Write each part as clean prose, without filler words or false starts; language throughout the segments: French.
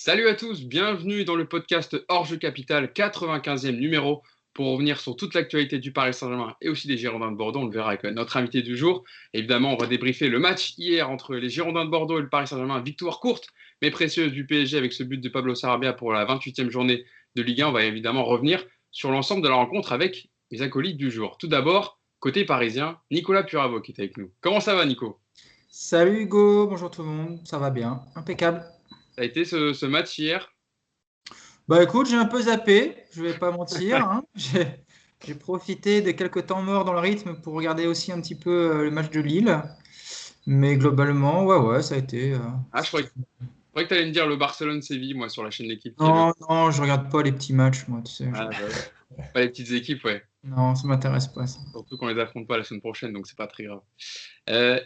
Salut à tous, bienvenue dans le podcast Hors-Jeu Capital, 95e numéro, pour revenir sur toute l'actualité du Paris Saint-Germain et aussi des Girondins de Bordeaux. On le verra avec notre invité du jour. Évidemment, on va débriefer le match hier entre les Girondins de Bordeaux et le Paris Saint-Germain. Victoire courte mais précieuse du PSG avec ce but de Pablo Sarabia pour la 28e journée de Ligue 1. On va évidemment revenir sur l'ensemble de la rencontre avec les acolytes du jour. Tout d'abord, côté parisien, Nicolas Puravo qui est avec nous. Comment ça va, Nico? Salut Hugo, bonjour tout le monde, ça va bien, impeccable. Ça a été ce match hier? Bah écoute, j'ai un peu zappé, je vais pas mentir, hein. J'ai profité des quelques temps morts dans le rythme pour regarder aussi un petit peu le match de Lille. Mais globalement, ouais, ça a été. Ah, je croyais que tu allais me dire le Barcelone-Séville, moi, sur la chaîne d'équipe qu'il y avait. Non, non, je regarde pas les petits matchs, moi, tu sais. Ah, bah ouais. Pas les petites équipes, ouais. Non, ça m'intéresse pas, ça. Surtout qu'on les affronte pas la semaine prochaine, donc c'est pas très grave.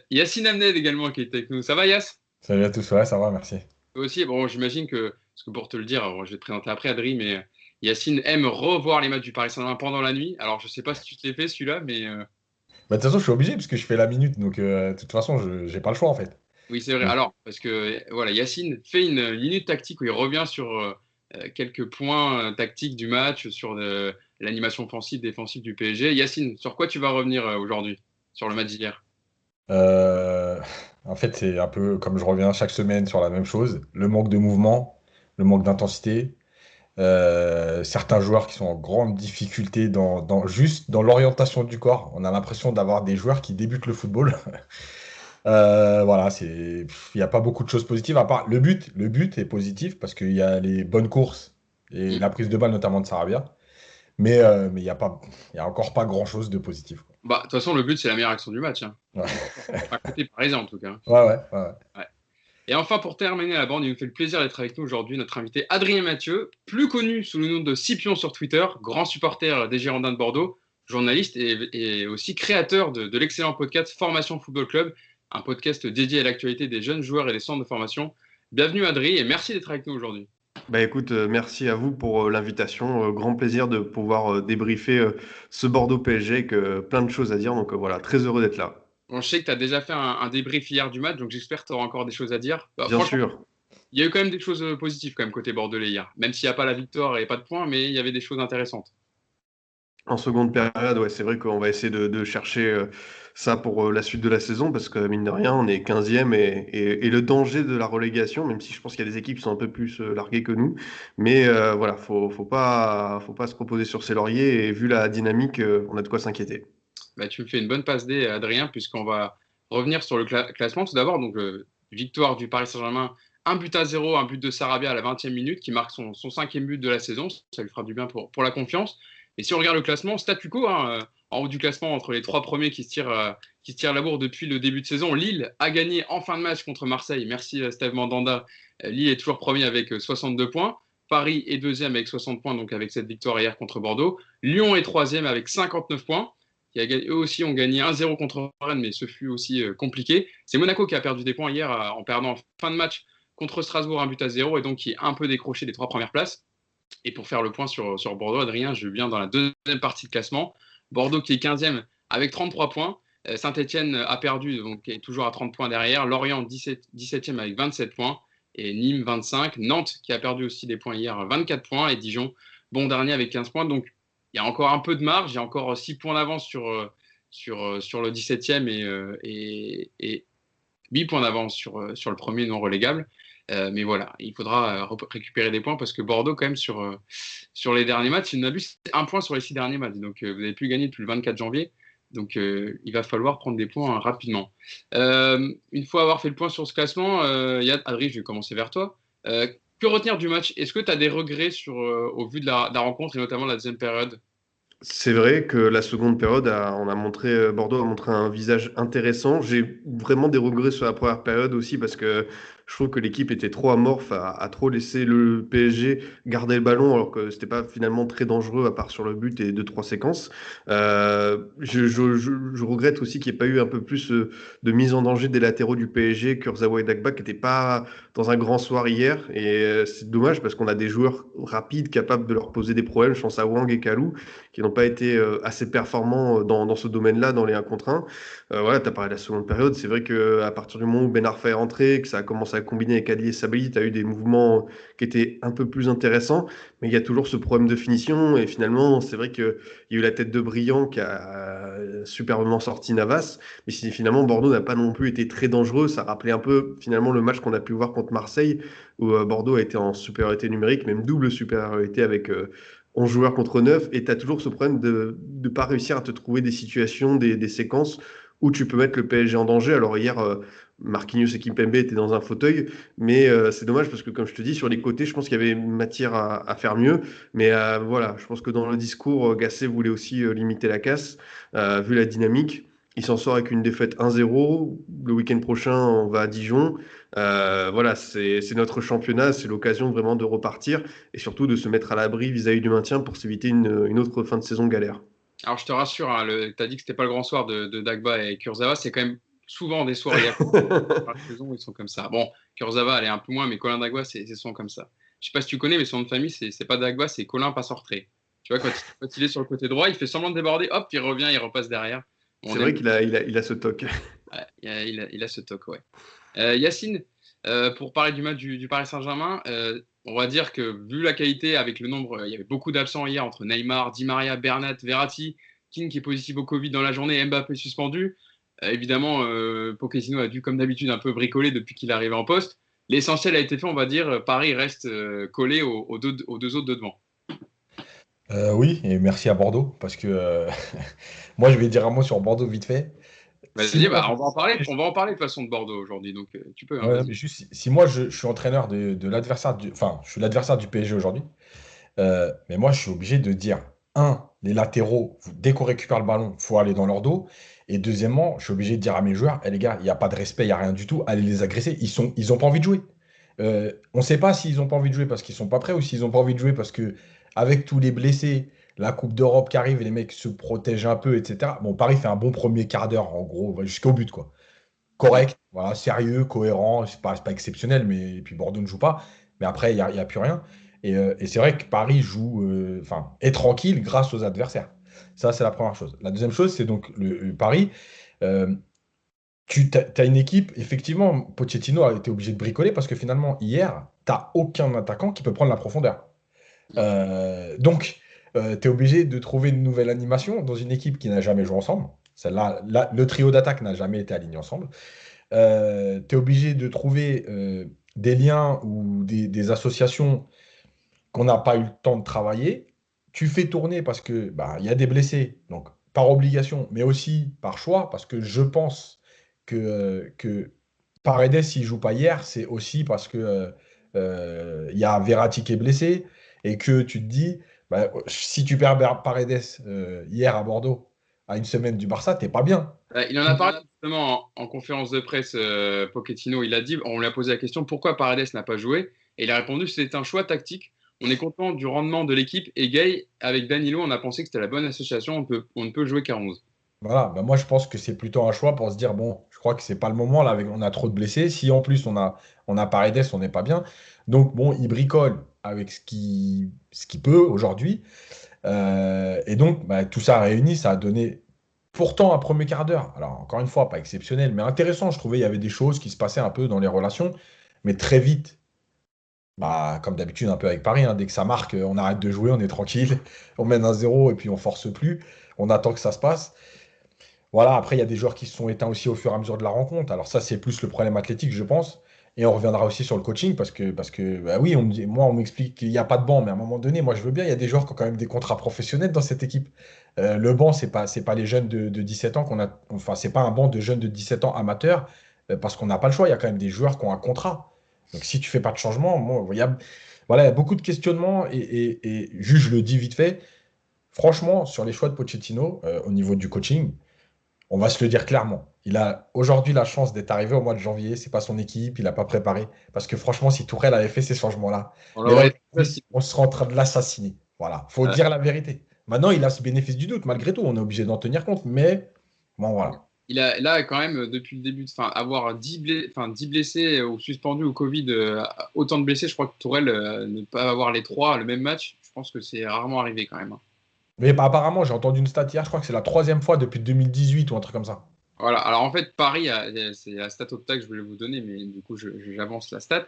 Yacine Amned également qui est avec nous. Ça va, Yass? Salut à tous, ouais, ça va, merci. Toi aussi, bon, j'imagine que, parce que pour te le dire, bon, je vais te présenter après, Adri, mais Yacine aime revoir les matchs du Paris Saint-Germain pendant la nuit. Alors, je sais pas si tu te l'es fait celui-là, mais Bah, de toute façon, je suis obligé parce que je fais la minute, donc de toute façon, je j'ai pas le choix en fait. oui, c'est vrai. Donc, Alors, parce que voilà, Yacine fait une minute tactique où il revient sur quelques points tactiques du match, sur l'animation offensive, défensive du PSG. Yacine, sur quoi tu vas revenir aujourd'hui, sur le match d'hier? euh, en fait, c'est un peu comme je reviens chaque semaine sur la même chose, le manque de mouvement, le manque d'intensité, certains joueurs qui sont en grande difficulté juste dans l'orientation du corps. On a l'impression d'avoir des joueurs qui débutent le football. Voilà, il n'y a pas beaucoup de choses positives, à part le but. Le but est positif parce qu'il y a les bonnes courses et Hmm. la prise de balle, notamment de Sarabia. Mais il y a encore pas grand-chose de positif, quoi. Bah, de toute façon, le but, c'est la meilleure action du match, hein. Ouais, Pas côté parisien, en tout cas. ouais. Ouais. Et enfin, pour terminer la bande, il nous fait le plaisir d'être avec nous aujourd'hui, notre invité Adrien Mathieu, plus connu sous le nom de Scipion sur Twitter, grand supporter des Girondins de Bordeaux, journaliste et aussi créateur de l'excellent podcast Formation Football Club, un podcast dédié à l'actualité des jeunes joueurs et des centres de formation. Bienvenue Adrien et merci d'être avec nous aujourd'hui. Bah écoute, merci à vous pour l'invitation. Grand plaisir de pouvoir débriefer ce Bordeaux PSG avec plein de choses à dire. Donc voilà, très heureux d'être là. Bon, je sais que tu as déjà fait un débrief hier du match, donc j'espère que tu auras encore des choses à dire. Bah, Bien franchement, sûr. il y a eu quand même des choses positives quand même côté bordelais hier, même s'il n'y a pas la victoire et pas de points, mais il y avait des choses intéressantes. En seconde période, ouais, c'est vrai qu'on va essayer de chercher ça pour la suite de la saison parce que mine de rien, on est 15e et le danger de la relégation, même si je pense qu'il y a des équipes qui sont un peu plus larguées que nous. Mais voilà, faut pas se reposer sur ses lauriers et vu la dynamique, on a de quoi s'inquiéter. Bah, tu me fais une bonne passe D, Adrien, puisqu'on va revenir sur le classement. Tout d'abord, donc victoire du Paris Saint-Germain, un but à zéro, un but de Sarabia à la 20e minute, qui marque son cinquième but de la saison. Ça lui fera du bien pour la confiance. Et si on regarde le classement, statu quo, hein, en haut du classement, entre les trois premiers qui se tirent la bourre depuis le début de saison, Lille a gagné en fin de match contre Marseille. Merci Steve Mandanda. Lille est toujours premier avec 62 points. Paris est deuxième avec 60 points, donc avec cette victoire hier contre Bordeaux. Lyon est troisième avec 59 points. Eux aussi ont gagné 1-0 contre Rennes, mais ce fut aussi compliqué. C'est Monaco qui a perdu des points hier en perdant en fin de match contre Strasbourg un but à zéro et donc qui est un peu décroché des trois premières places. Et pour faire le point sur Bordeaux, Adrien, je viens dans la deuxième partie de classement. Bordeaux qui est 15e avec 33 points. Saint-Etienne a perdu, donc est toujours à 30 points derrière. Lorient 17e avec 27 points. Et Nîmes 25. Nantes qui a perdu aussi des points hier, 24 points. Et Dijon, bon dernier avec 15 points. Donc il y a encore un peu de marge. Il y a encore 6 points d'avance sur le 17e et 8 points d'avance sur le premier non relégable. Mais voilà, il faudra récupérer des points parce que Bordeaux, quand même, sur les derniers matchs, il n'a plus un point sur les 6 derniers matchs. Donc, vous n'avez plus gagné depuis le 24 janvier. Donc, il va falloir prendre des points rapidement. Une fois avoir fait le point sur ce classement, Adrien, je vais commencer vers toi. Que retenir du match? Est-ce que tu as des regrets au vu de la rencontre et notamment de la deuxième période? C'est vrai que la seconde période, Bordeaux a montré un visage intéressant. J'ai vraiment des regrets sur la première période aussi parce que je trouve que l'équipe était trop amorphe, à trop laisser le PSG garder le ballon alors que c'était pas finalement très dangereux à part sur le but et deux, trois séquences. Je regrette aussi qu'il n'y ait pas eu un peu plus de mise en danger des latéraux du PSG, Kurzawa et Dagba qui n'étaient pas dans un grand soir hier. Et c'est dommage parce qu'on a des joueurs rapides capables de leur poser des problèmes. Je pense à Wang et Kalou qui n'ont pas été assez performants dans ce domaine-là, dans les 1 contre 1. Voilà, tu as parlé de la seconde période. C'est vrai qu'à partir du moment où Ben Arfa est rentré, que ça a commencé ça a combiné avec Adli et Sabali, tu as eu des mouvements qui étaient un peu plus intéressants, mais il y a toujours ce problème de finition. Et finalement, c'est vrai qu'il y a eu la tête de Brillant qui a superbement sorti Navas. Mais finalement, Bordeaux n'a pas non plus été très dangereux. Ça rappelait un peu finalement le match qu'on a pu voir contre Marseille, où Bordeaux a été en supériorité numérique, même double supériorité avec 11 joueurs contre 9. Et tu as toujours ce problème de ne pas réussir à te trouver des situations, des séquences où tu peux mettre le PSG en danger. Alors hier, Marquinhos et Kimpembe étaient dans un fauteuil, mais c'est dommage parce que, comme je te dis, sur les côtés, je pense qu'il y avait matière à faire mieux. Mais voilà, je pense que dans le discours, Gasset voulait aussi limiter la casse, vu la dynamique. Il s'en sort avec une défaite 1-0. Le week-end prochain, on va à Dijon. Voilà, c'est notre championnat. C'est l'occasion vraiment de repartir et surtout de se mettre à l'abri vis-à-vis du maintien pour s'éviter une autre fin de saison galère. Alors, je te rassure, hein, tu as dit que c'était pas le grand soir de Dagba et Kurzawa. C'est quand même souvent des soirs par saison où ils sont comme ça. Bon, Kurzawa, elle est un peu moins, mais Colin Dagba, c'est souvent comme ça. Je sais pas si tu connais, mais son nom de famille, c'est pas Dagba, c'est Colin Passortré. Tu vois, quand il est sur le côté droit, il fait semblant de déborder, hop, il revient, il repasse derrière. C'est vrai qu'il a ce toc. Ouais, il a ce toc, ouais. Yacine, pour parler du match du Paris Saint-Germain, on va dire que vu la qualité, avec le nombre, il y avait beaucoup d'absents hier entre Neymar, Di Maria, Bernat, Verratti, King qui est positif au Covid dans la journée, Mbappé suspendu. Évidemment, Pochettino a dû, comme d'habitude, un peu bricoler depuis qu'il est arrivé en poste. L'essentiel a été fait, on va dire. Paris reste collé aux deux autres de devant. Oui, et merci à Bordeaux, parce que moi, je vais dire un mot sur Bordeaux vite fait. Vas-y, on va en parler. On va en parler de façon de Bordeaux aujourd'hui, donc tu peux. Hein, Ouais, mais juste, si moi, je suis entraîneur de l'adversaire enfin, je suis l'adversaire du PSG aujourd'hui, mais moi, je suis obligé de dire, les latéraux, dès qu'on récupère le ballon, il faut aller dans leur dos. Et deuxièmement, je suis obligé de dire à mes joueurs, les gars, il n'y a pas de respect, il n'y a rien du tout, allez les agresser. Ils ont pas envie de jouer. On ne sait pas s'ils n'ont pas envie de jouer parce qu'ils sont pas prêts ou s'ils n'ont pas envie de jouer parce que, avec tous les blessés, la Coupe d'Europe qui arrive et les mecs se protègent un peu, etc. Bon, Paris fait un bon premier quart d'heure, en gros, jusqu'au but, quoi. Correct, voilà, sérieux, cohérent, c'est pas exceptionnel, mais et puis Bordeaux ne joue pas. Mais après, il y a plus rien. Et c'est vrai que Paris joue, enfin, est tranquille grâce aux adversaires. Ça, c'est la première chose. La deuxième chose, c'est donc le Paris. euh, Tu as une équipe, effectivement, Pochettino a été obligé de bricoler parce que finalement, hier, tu n'as aucun attaquant qui peut prendre la profondeur. Donc, tu es obligé de trouver une nouvelle animation dans une équipe qui n'a jamais joué ensemble. Celle-là, le trio d'attaque n'a jamais été aligné ensemble. Tu es obligé de trouver des liens ou des associations qu'on n'a pas eu le temps de travailler. Tu fais tourner parce que il y a des blessés, donc par obligation, mais aussi par choix, parce que je pense que Paredes, s'il ne joue pas hier, c'est aussi parce que il y a Verratti qui est blessé et que tu te dis, si tu perds Paredes hier à Bordeaux, à une semaine du Barça, t'es pas bien. Il en a parlé justement en conférence de presse, Pochettino. Il a dit, on lui a posé la question pourquoi Paredes n'a pas joué, et il a répondu c'est un choix tactique. On est content du rendement de l'équipe et Gay, avec Danilo, on a pensé que c'était la bonne association. On ne peut jouer qu'à 11. Voilà, moi je pense que c'est plutôt un choix pour se dire, bon, je crois que c'est pas le moment, là, on a trop de blessés. Si en plus on a Paredes, on n'est pas bien. Donc bon, il bricole avec ce qu'il peut aujourd'hui. Et donc, tout ça réuni, ça a donné pourtant un premier quart d'heure. Alors, encore une fois, pas exceptionnel, mais intéressant. Je trouvais il y avait des choses qui se passaient un peu dans les relations, mais très vite. Comme d'habitude, un peu avec Paris, hein, dès que ça marque, on arrête de jouer, on est tranquille, on mène 1-0 et puis on force plus, on attend que ça se passe. Voilà, après, il y a des joueurs qui se sont éteints aussi au fur et à mesure de la rencontre. Alors ça, c'est plus le problème athlétique, je pense. Et on reviendra aussi sur le coaching parce que oui, moi, on m'explique qu'il n'y a pas de banc, mais à un moment donné, moi, je veux bien, il y a des joueurs qui ont quand même des contrats professionnels dans cette équipe. Le banc, c'est pas les jeunes de 17 ans qu'on a, enfin, c'est pas un banc de jeunes de 17 ans amateurs parce qu'on n'a pas le choix. Il y a quand même des joueurs qui ont un contrat. Donc si tu fais pas de changement, moi, voilà, il y a beaucoup de questionnements et juste, je le dis vite fait, franchement, sur les choix de Pochettino au niveau du coaching, on va se le dire clairement. Il a aujourd'hui la chance d'être arrivé au mois de janvier. C'est pas son équipe, il n'a pas préparé. Parce que franchement, si Tourelle avait fait ces changements-là, on serait en train de l'assassiner. Voilà, faut dire la vérité. Maintenant, il a ce bénéfice du doute, malgré tout. On est obligé d'en tenir compte. Mais bon, voilà. Il a là quand même depuis le début, avoir 10 blessés ou suspendus au Covid, autant de blessés, je crois que Tourelle ne pas avoir les 3 le même match, je pense que c'est rarement arrivé quand même. Mais apparemment, j'ai entendu une stat hier, je crois que c'est la 3e fois depuis 2018 ou un truc comme ça. Voilà, alors en fait, Paris, c'est la stat opta que je voulais vous donner, mais du coup, j'avance la stat.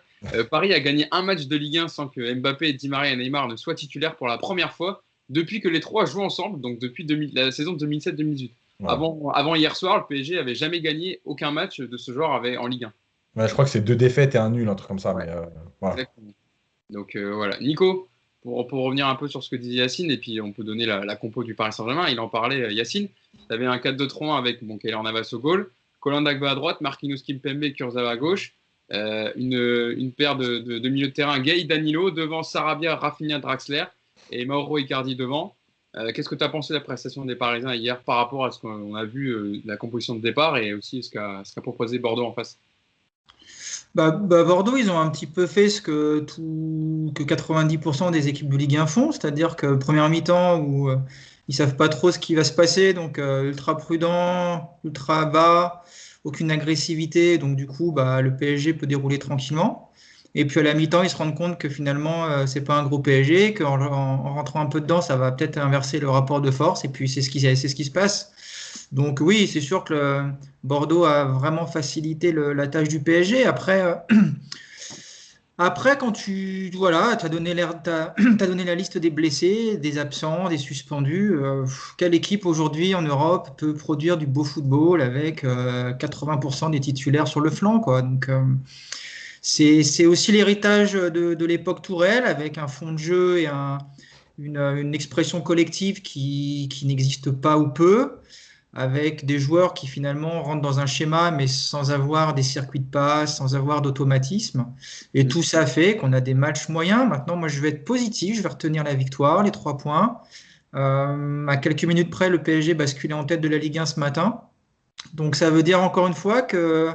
Paris a gagné un match de Ligue 1 sans que Mbappé, Di Maria et Neymar ne soient titulaires pour la première fois depuis que les trois jouent ensemble, donc depuis la saison 2007-2018. Ouais. Avant hier soir, le PSG avait jamais gagné aucun match de ce genre en Ligue 1. Ouais, je crois que c'est 2 défaites et un nul, un truc comme ça. Ouais, Mais voilà. exactement. Donc voilà. Nico, pour revenir un peu sur ce que disait Yacine, et puis on peut donner la compo du Paris Saint-Germain, il en parlait, Yacine. Tu avais un 4-2-3-1 avec Keylor Navas au goal, Colin Dagba à droite, Marquinhos Kimpembe et Kurzawa à gauche. Une paire de milieu de terrain, Gay Danilo, devant Sarabia, Rafinha, Draxler et Mauro Icardi devant. Qu'est-ce que tu as pensé de la prestation des Parisiens hier par rapport à ce qu'on a vu, la composition de départ et aussi ce qu'a proposé Bordeaux en face? Bordeaux, ils ont un petit peu fait ce que 90% des équipes de Ligue 1 font, c'est-à-dire que première mi-temps où ils savent pas trop ce qui va se passer, donc ultra prudent, ultra bas, aucune agressivité, donc du coup le PSG peut dérouler tranquillement. Et puis à la mi-temps, ils se rendent compte que finalement c'est pas un gros PSG, qu'en rentrant un peu dedans, ça va peut-être inverser le rapport de force, et puis c'est ce qui se passe. Donc oui, c'est sûr que Bordeaux a vraiment facilité la tâche du PSG. Après, quand voilà, tu as donné t'as donné la liste des blessés, des absents, des suspendus. Quelle équipe aujourd'hui en Europe peut produire du beau football avec 80% des titulaires sur le flanc, quoi. Donc c'est aussi l'héritage de l'époque Tourelle avec un fond de jeu et une expression collective qui n'existe pas ou peu, avec des joueurs qui finalement rentrent dans un schéma, mais sans avoir des circuits de passe, sans avoir d'automatisme. Et tout ça fait qu'on a des matchs moyens. Maintenant, moi, je vais être positif, je vais retenir la victoire, les 3 points. À quelques minutes près, le PSG basculait en tête de la Ligue 1 ce matin. Donc ça veut dire encore une fois que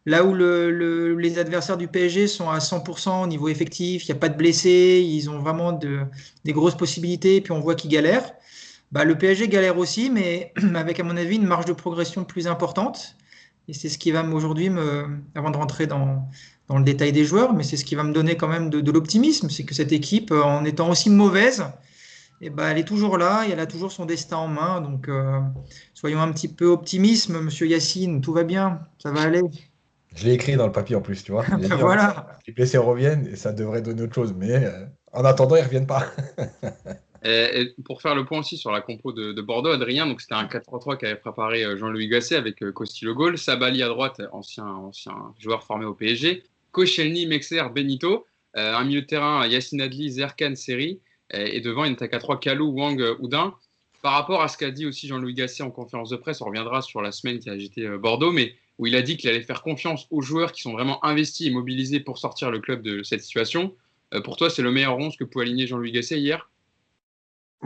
là où les adversaires du PSG sont à 100% au niveau effectif, il n'y a pas de blessés, ils ont vraiment des grosses possibilités, et puis on voit qu'ils galèrent. Le PSG galère aussi, mais avec, à mon avis, une marge de progression plus importante. Et c'est ce qui va aujourd'hui, avant de rentrer dans le détail des joueurs, mais c'est ce qui va me donner quand même de l'optimisme. C'est que cette équipe, en étant aussi mauvaise, elle est toujours là et elle a toujours son destin en main. Donc, soyons un petit peu optimistes, monsieur Yacine. Tout va bien, ça va aller. Je l'ai écrit dans le papier en plus, tu vois. J'ai dit, Voilà. les blessés reviennent et ça devrait donner autre chose. Mais en attendant, ils reviennent pas. Et pour faire le point aussi sur la compo de Bordeaux, Adrien, donc c'était un 4-3-3 qu'avait préparé Jean-Louis Gasset avec Costil au goal, Sabali à droite, ancien joueur formé au PSG, Koscielny, Mexer, Benito, un milieu de terrain Yacine Adli, Zerkan, Seri, et devant une attaque à 3, Kalou, Wang, Oudin. Par rapport à ce qu'a dit aussi Jean-Louis Gasset en conférence de presse, on reviendra sur la semaine qui a agité Bordeaux, mais où il a dit qu'il allait faire confiance aux joueurs qui sont vraiment investis et mobilisés pour sortir le club de cette situation. Pour toi, c'est le meilleur 11 que pouvait aligner Jean-Louis Gasset hier?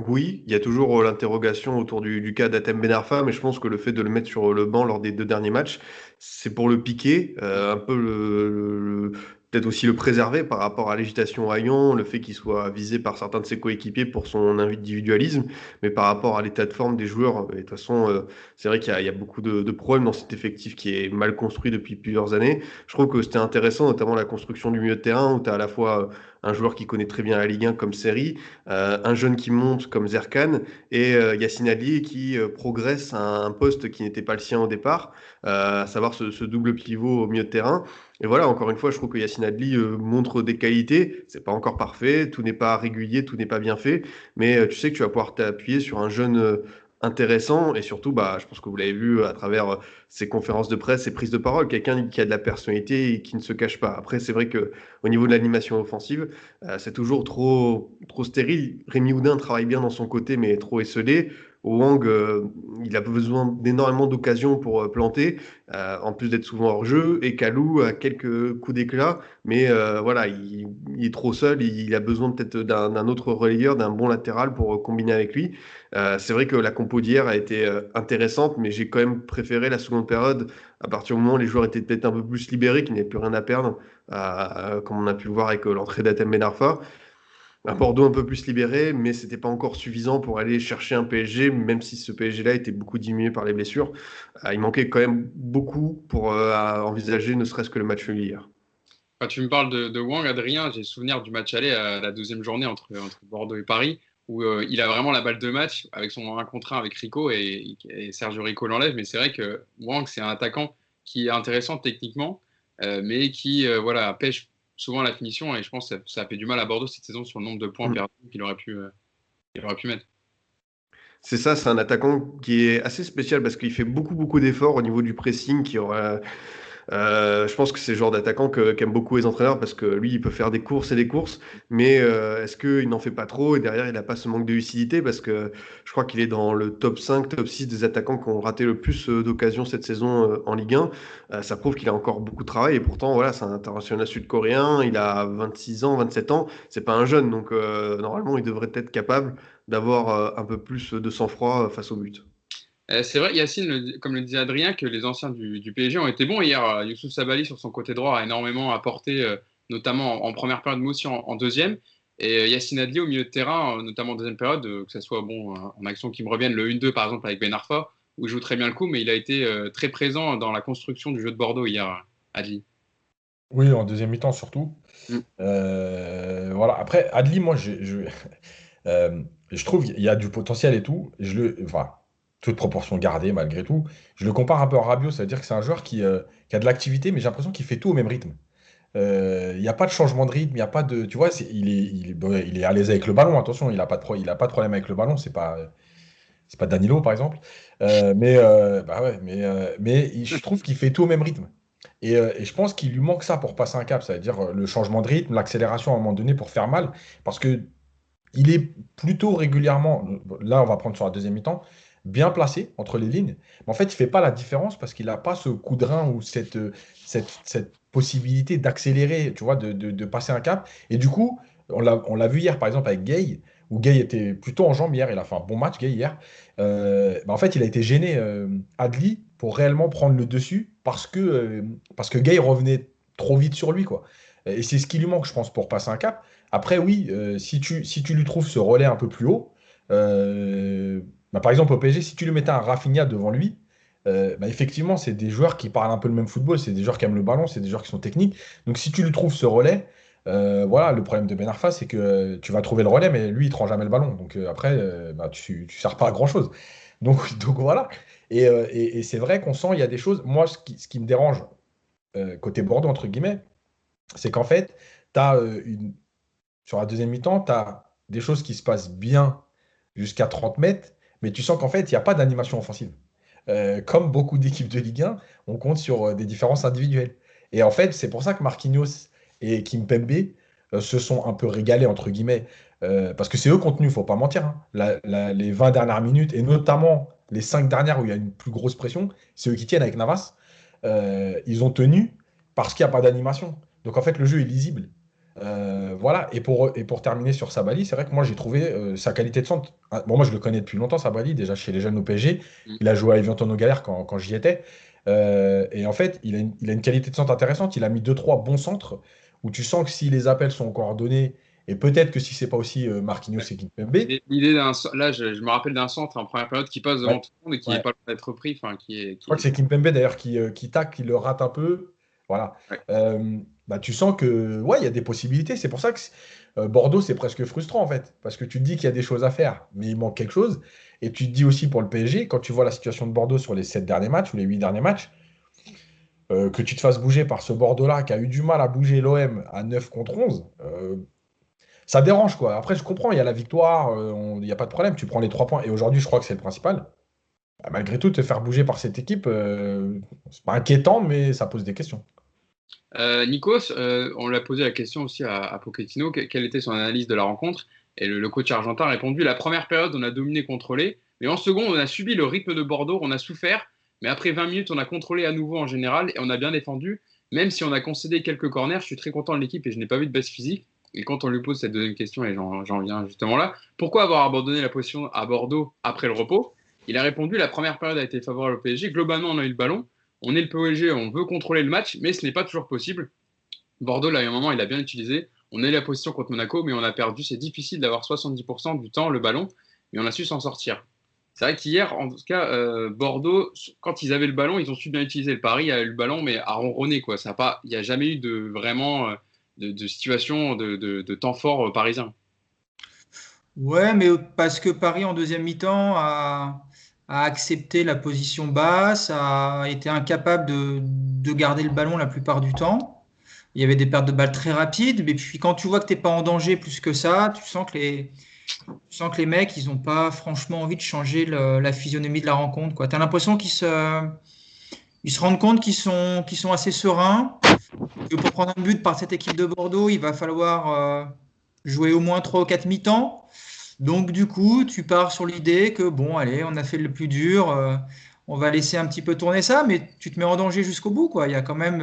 Oui, il y a toujours l'interrogation autour du cas d'Hatem Ben Arfa, mais je pense que le fait de le mettre sur le banc lors des 2 derniers matchs, c'est pour le piquer, un peu peut-être aussi le préserver par rapport à l'agitation à Lyon, le fait qu'il soit visé par certains de ses coéquipiers pour son individualisme, mais par rapport à l'état de forme des joueurs. Et de toute façon, c'est vrai qu'il y a beaucoup de problèmes dans cet effectif qui est mal construit depuis plusieurs années. Je trouve que c'était intéressant, notamment la construction du milieu de terrain, où tu as à la fois un joueur qui connaît très bien la Ligue 1 comme Seri, un jeune qui monte comme Zerkan et Yacine Adli qui progresse à un poste qui n'était pas le sien au départ, à savoir ce double pivot au milieu de terrain. Et voilà, encore une fois, je trouve que Yacine Adli montre des qualités. C'est pas encore parfait, tout n'est pas régulier, tout n'est pas bien fait, mais tu sais que tu vas pouvoir t'appuyer sur un jeune intéressant et surtout, je pense que vous l'avez vu à travers ses conférences de presse, ses prises de parole, quelqu'un qui a de la personnalité et qui ne se cache pas. Après, c'est vrai que au niveau de l'animation offensive, c'est toujours trop stérile. Rémi Houdin travaille bien dans son côté, mais trop esselé. Wang, il a besoin d'énormément d'occasions pour planter, en plus d'être souvent hors jeu. Et Kalou a quelques coups d'éclat, mais voilà, il est trop seul. Il a besoin peut-être d'un autre relayeur, d'un bon latéral pour combiner avec lui. C'est vrai que la compo d'hier a été intéressante, mais j'ai quand même préféré la seconde période, à partir du moment où les joueurs étaient peut-être un peu plus libérés, qu'ils n'avaient plus rien à perdre, comme on a pu le voir avec l'entrée d'Hatem Ben Arfa. Un Bordeaux un peu plus libéré, mais c'était pas encore suffisant pour aller chercher un PSG, même si ce PSG-là était beaucoup diminué par les blessures. Il manquait quand même beaucoup pour envisager ne serait-ce que le match nul hier. Quand tu me parles de Wang, Adrien, j'ai souvenir du match aller à la 12e journée entre Bordeaux et Paris, où il a vraiment la balle de match avec son 1 contre 1 avec Rico et Sergio Rico l'enlève. Mais c'est vrai que Wang, c'est un attaquant qui est intéressant techniquement, mais qui voilà, pêche souvent la finition. Et je pense que ça a fait du mal à Bordeaux cette saison sur le nombre de points perdus qu'il aurait pu mettre. C'est ça, c'est un attaquant qui est assez spécial parce qu'il fait beaucoup d'efforts au niveau du pressing. Je pense que c'est le genre d'attaquant qu'aiment beaucoup les entraîneurs parce que lui, il peut faire des courses et des courses, mais est-ce qu'il n'en fait pas trop et derrière, il n'a pas ce manque de lucidité parce que je crois qu'il est dans le top 5, top 6 des attaquants qui ont raté le plus d'occasions cette saison en Ligue 1. Ça prouve qu'il a encore beaucoup de travail et pourtant, voilà, c'est un international sud-coréen, il a 26 ans, 27 ans, c'est pas un jeune, donc normalement, il devrait être capable d'avoir un peu plus de sang-froid face au but. C'est vrai, Yacine, comme le disait Adrien, que les anciens du PSG ont été bons hier. Youssouf Sabaly, sur son côté droit, a énormément apporté, notamment en première période, mais aussi en deuxième. Et Yacine Adli, au milieu de terrain, notamment en deuxième période, que ce soit en action qui me revienne, le 1-2 par exemple avec Ben Arfa, où il joue très bien le coup, mais il a été très présent dans la construction du jeu de Bordeaux hier, Adli. Oui, en deuxième mi-temps surtout. Mm. Voilà. Après, Adli, moi, je trouve qu'il y a du potentiel et tout. Enfin, toute proportion gardée malgré tout. Je le compare un peu à Rabiot, c'est-à-dire que c'est un joueur qui a de l'activité, mais j'ai l'impression qu'il fait tout au même rythme. Il n'y a pas de changement de rythme, il n'y a pas de. Tu vois, bon, il est à l'aise avec le ballon, attention, il n'a pas de problème avec le ballon, c'est pas Danilo par exemple. Bah ouais, mais je trouve qu'il fait tout au même rythme. Et je pense qu'il lui manque ça pour passer un cap, c'est-à-dire le changement de rythme, l'accélération à un moment donné pour faire mal, parce que il est plutôt régulièrement, là on va prendre sur la deuxième mi-temps, bien placé entre les lignes. Mais en fait, il ne fait pas la différence parce qu'il n'a pas ce coup de rein ou cette possibilité d'accélérer, tu vois, de passer un cap. Et du coup, on l'a vu hier par exemple avec Gay, où Gay était plutôt en jambes hier, il a fait un bon match Gay hier. En fait, il a été gêné, Adli, pour réellement prendre le dessus parce que Gay revenait trop vite sur lui, quoi. Et c'est ce qui lui manque, je pense, pour passer un cap. Après, oui, si tu lui trouves ce relais un peu plus haut, euh, par exemple au PSG, si tu lui mettais un Rafinha devant lui, effectivement, c'est des joueurs qui parlent un peu le même football, c'est des joueurs qui aiment le ballon, c'est des joueurs qui sont techniques. Donc si tu lui trouves ce relais, voilà, le problème de Ben Arfa, c'est que tu vas trouver le relais, mais lui, il ne te rend jamais le ballon. Donc après, tu ne sers pas à grand-chose. Donc voilà. Et c'est vrai qu'on sent, il y a des choses. Moi, ce qui me dérange, côté Bordeaux, entre guillemets, c'est qu'en fait, tu as sur la deuxième mi-temps, tu as des choses qui se passent bien jusqu'à 30 mètres, mais tu sens qu'en fait, il n'y a pas d'animation offensive. Comme beaucoup d'équipes de Ligue 1, on compte sur des différences individuelles. Et en fait, c'est pour ça que Marquinhos et Kimpembe se sont un peu régalés, entre guillemets, parce que c'est eux qui ont tenu, il ne faut pas mentir, hein. Les 20 dernières minutes, et notamment les 5 dernières où il y a une plus grosse pression, c'est eux qui tiennent avec Navas. Ils ont tenu parce qu'il n'y a pas d'animation. Donc en fait, le jeu est lisible. Voilà, et pour terminer sur Sabali, c'est vrai que moi j'ai trouvé sa qualité de centre. Bon, moi je le connais depuis longtemps, Sabali, déjà chez les jeunes au PSG. Mm. Il a joué à Evian au Galère quand j'y étais. Et en fait, il a une qualité de centre intéressante. Il a mis 2-3 bons centres où tu sens que si les appels sont coordonnés, et peut-être que si c'est pas aussi Marquinhos Ouais. et Kimpembe. Là, je me rappelle d'un centre en première période qui passe devant Ouais, tout le monde et qui n'est ouais. pas loin d'être pris. Enfin, Je crois que c'est Kimpembe d'ailleurs qui tacle, qui le rate un peu. Voilà. Ouais. Tu sens que ouais, il y a des possibilités. C'est pour ça que Bordeaux, c'est presque frustrant en fait. Parce que tu te dis qu'il y a des choses à faire, mais il manque quelque chose. Et tu te dis aussi pour le PSG, quand tu vois la situation de Bordeaux sur les 7 derniers matchs ou les 8 derniers matchs, que tu te fasses bouger par ce Bordeaux-là qui a eu du mal à bouger l'OM à 9 contre 11, ça dérange quoi. Après, je comprends, il y a la victoire, il n'y a pas de problème. Tu prends les 3 points. Et aujourd'hui, je crois que c'est le principal. Malgré tout, te faire bouger par cette équipe, c'est pas inquiétant, mais ça pose des questions. Nikos, on lui a posé la question aussi à Pochettino, quelle était son analyse de la rencontre. Et le coach argentin a répondu, la première période, on a dominé, contrôlé, mais en seconde, on a subi le rythme de Bordeaux, on a souffert, mais après 20 minutes, on a contrôlé à nouveau en général et on a bien défendu, même si on a concédé quelques corners. Je suis très content de l'équipe et je n'ai pas vu de baisse physique. Et quand on lui pose cette deuxième question, et j'en viens justement là, pourquoi avoir abandonné la position à Bordeaux après le repos? Il a répondu, la première période a été favorable au PSG, globalement, on a eu le ballon. On est le PSG, on veut contrôler le match, mais ce n'est pas toujours possible. Bordeaux, là, il y a un moment, il a bien utilisé. On a eu la position contre Monaco, mais on a perdu. C'est difficile d'avoir 70% du temps le ballon, mais on a su s'en sortir. C'est vrai qu'hier, en tout cas, Bordeaux, quand ils avaient le ballon, ils ont su bien utiliser. Le Paris a eu le ballon, mais à ronronner, quoi. Il n'y a jamais eu de vraiment de situation de temps fort parisien. Ouais, mais parce que Paris en deuxième mi-temps a accepté la position basse, a été incapable de garder le ballon la plupart du temps. Il y avait des pertes de balles très rapides, mais puis quand tu vois que t'es pas en danger plus que ça, tu sens que les mecs, ils n'ont pas franchement envie de changer la physionomie de la rencontre, quoi. Tu as l'impression ils se rendent compte qu'ils sont assez sereins, que pour prendre un but par cette équipe de Bordeaux, il va falloir jouer au moins 3 ou 4 mi-temps. Donc, du coup, tu pars sur l'idée que, bon, allez, on a fait le plus dur, on va laisser un petit peu tourner ça, mais tu te mets en danger jusqu'au bout, quoi. Il y a quand même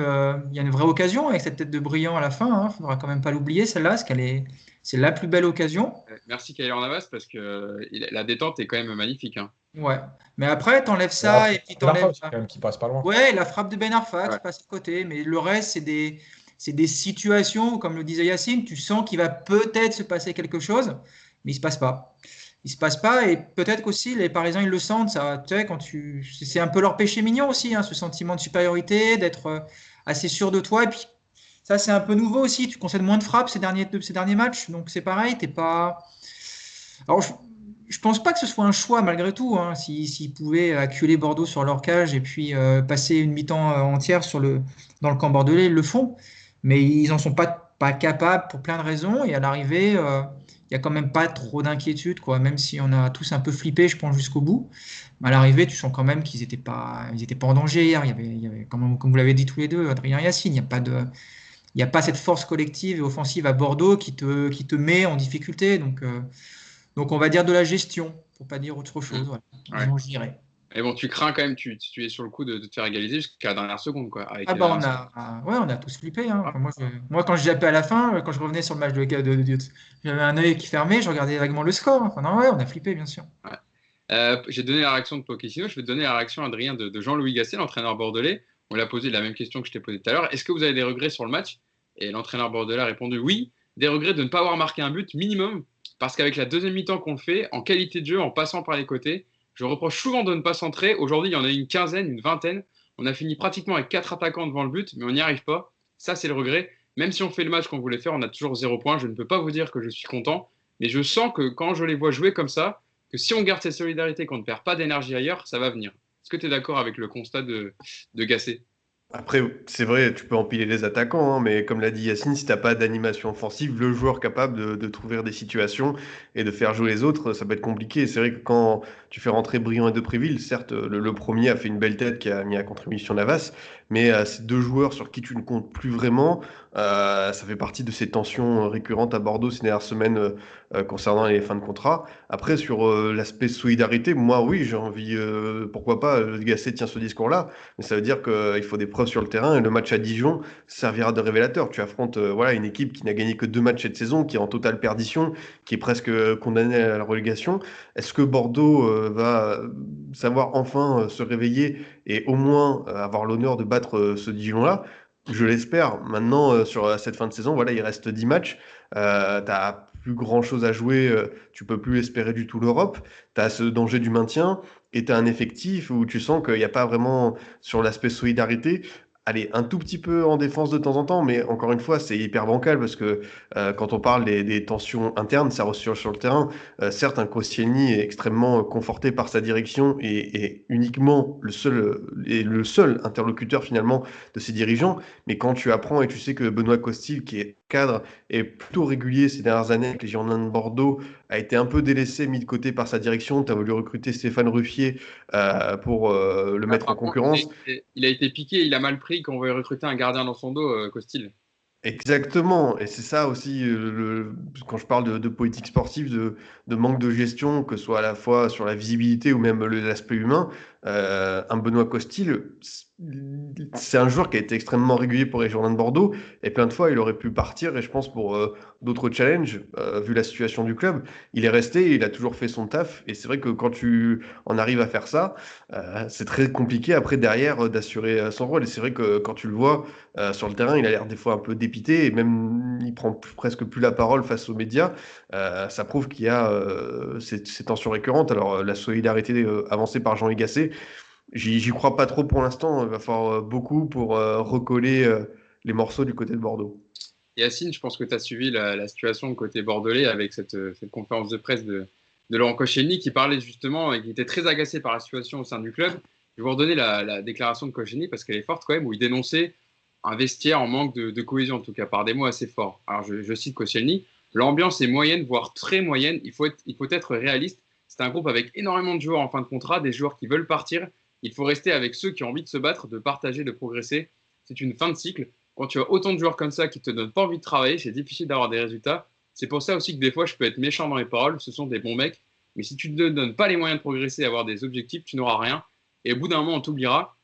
il y a une vraie occasion avec cette tête de brillant à la fin. Il ne faudra quand même pas l'oublier, celle-là, parce c'est la plus belle occasion. Merci Kaylor Navas parce que la détente est quand même magnifique. Hein. Ouais. Mais après, t'enlèves Ben Arfa, ça et puis Ben Arfa t'enlèves. aussi, quand même, qui passe pas loin. Ouais, la frappe de Ben Arfa qui Ouais. passe à côté, mais le reste, c'est des situations, où, comme le disait Yacine, tu sens qu'il va peut-être se passer quelque chose, mais il se passe pas. Il se passe pas, et peut-être qu'aussi les Parisiens ils le sentent, ça. Tu sais, c'est un peu leur péché mignon aussi, hein, ce sentiment de supériorité, d'être assez sûr de toi, et puis ça c'est un peu nouveau aussi. Tu concèdes moins de frappes ces derniers matchs, donc c'est pareil, t'es pas. Alors, je pense pas que ce soit un choix malgré tout. Hein, s'ils pouvaient acculer Bordeaux sur leur cage et puis passer une mi-temps entière dans le camp bordelais, ils le font. Mais ils n'en sont pas capables pour plein de raisons. Et à l'arrivée, il n'y a quand même pas trop d'inquiétude, quoi. Même si on a tous un peu flippé, je pense, jusqu'au bout. Mais à l'arrivée, tu sens quand même qu'ils ils étaient pas en danger hier. Il y avait comme vous l'avez dit tous les deux, Adrien et Yacine, il n'y a pas cette force collective et offensive à Bordeaux qui te met en difficulté. Donc, on va dire de la gestion, pour pas dire autre chose. Voilà. Ouais. Disons, je dirais. Et bon, tu crains quand même, tu es sur le coup de te faire égaliser jusqu'à la dernière seconde, quoi. Avec Ah bah ouais, on a tous flippé. Hein. Enfin, moi, quand j'ai appelé à la fin, quand je revenais sur le match j'avais un œil qui fermait, je regardais vaguement le score. Enfin, non, ouais, on a flippé, bien sûr. Ouais. J'ai donné la réaction de Pochettino, je vais te donner la réaction, Adrien, de Jean-Louis Gasset, l'entraîneur bordelais. On lui a posé la même question que je t'ai posée tout à l'heure. Est-ce que vous avez des regrets sur le match? Et l'entraîneur bordelais a répondu oui, des regrets de ne pas avoir marqué un but minimum, parce qu'avec la deuxième mi-temps qu'on le fait, en qualité de jeu, en passant par les côtés, je reproche souvent de ne pas centrer. Aujourd'hui, il y en a une quinzaine, une vingtaine. On a fini pratiquement avec 4 attaquants devant le but, mais on n'y arrive pas. Ça, c'est le regret. Même si on fait le match qu'on voulait faire, on a toujours 0 point. Je ne peux pas vous dire que je suis content, mais je sens que quand je les vois jouer comme ça, que si on garde cette solidarité, qu'on ne perd pas d'énergie ailleurs, ça va venir. Est-ce que tu es d'accord avec le constat de Gasset? Après, c'est vrai, tu peux empiler les attaquants, hein, mais comme l'a dit Yacine, si t'as pas d'animation offensive, le joueur capable de trouver des situations et de faire jouer les autres, ça peut être compliqué. C'est vrai que quand tu fais rentrer Briand et Depréville, certes, le premier a fait une belle tête qui a mis à contribution Navas, mais ces deux joueurs sur qui tu ne comptes plus vraiment, ça fait partie de ces tensions récurrentes à Bordeaux ces dernières semaines concernant les fins de contrat. Après, sur l'aspect solidarité, moi, oui, j'ai envie, pourquoi pas, Gasset tient ce discours-là, mais ça veut dire qu'il faut des preuves sur le terrain et le match à Dijon servira de révélateur. Tu affrontes voilà, une équipe qui n'a gagné que 2 matchs cette saison, qui est en totale perdition, qui est presque condamnée à la relégation. Est-ce que Bordeaux va savoir enfin se réveiller et au moins avoir l'honneur de battre ce Dijon-là? Je l'espère. Maintenant, sur cette fin de saison, voilà, il reste 10 matchs. T'as plus grand chose à jouer. Tu peux plus espérer du tout l'Europe. Tu as ce danger du maintien et tu as un effectif où tu sens qu'il n'y a pas vraiment sur l'aspect solidarité. Allez, un tout petit peu en défense de temps en temps, mais encore une fois, c'est hyper bancal parce que quand on parle des tensions internes, ça ressort sur le terrain. Certes, un Koscielny est extrêmement conforté par sa direction et uniquement le seul interlocuteur finalement de ses dirigeants. Mais quand tu apprends et tu sais que Benoît Costil, qui est cadre, est plutôt régulier ces dernières années avec les Girondins de Bordeaux, a été un peu délaissé, mis de côté par sa direction. Tu as voulu recruter Stéphane Ruffier pour le Ah, mettre en par contre, concurrence. il a été piqué, il a mal pris quand on veut recruter un gardien dans son dos, Costil. Exactement, et c'est ça aussi, quand je parle de politique sportive, de manque de gestion, que ce soit à la fois sur la visibilité ou même l'aspect humain. Un Benoît Costil, c'est un joueur qui a été extrêmement régulier pour les Girondins de Bordeaux, et plein de fois il aurait pu partir, et je pense pour d'autres challenges, vu la situation du club, il est resté, et il a toujours fait son taf, et c'est vrai que quand tu en arrives à faire ça, c'est très compliqué après derrière d'assurer son rôle, et c'est vrai que quand tu le vois, sur le terrain, il a l'air des fois un peu dépité et même il prend presque plus la parole face aux médias. Ça prouve qu'il y a ces tensions récurrentes. Alors, la solidarité avancée par Jean Gasset, j'y crois pas trop pour l'instant. Il va falloir beaucoup pour recoller les morceaux du côté de Bordeaux. Yacine, je pense que tu as suivi la situation côté bordelais avec cette conférence de presse de Laurent Koscielny qui parlait justement et qui était très agacé par la situation au sein du club. Je vais vous redonner la déclaration de Koscielny parce qu'elle est forte quand même, où il dénonçait un vestiaire en manque de cohésion, en tout cas par des mots assez forts. Alors je cite Koscielny, l'ambiance est moyenne, voire très moyenne, il faut être réaliste. C'est un groupe avec énormément de joueurs en fin de contrat, des joueurs qui veulent partir. Il faut rester avec ceux qui ont envie de se battre, de partager, de progresser. C'est une fin de cycle. Quand tu as autant de joueurs comme ça qui ne te donnent pas envie de travailler, c'est difficile d'avoir des résultats. C'est pour ça aussi que des fois, je peux être méchant dans les paroles. Ce sont des bons mecs. Mais si tu ne te donnes pas les moyens de progresser et avoir des objectifs, tu n'auras rien. Et au bout d'un moment, on t'oubliera.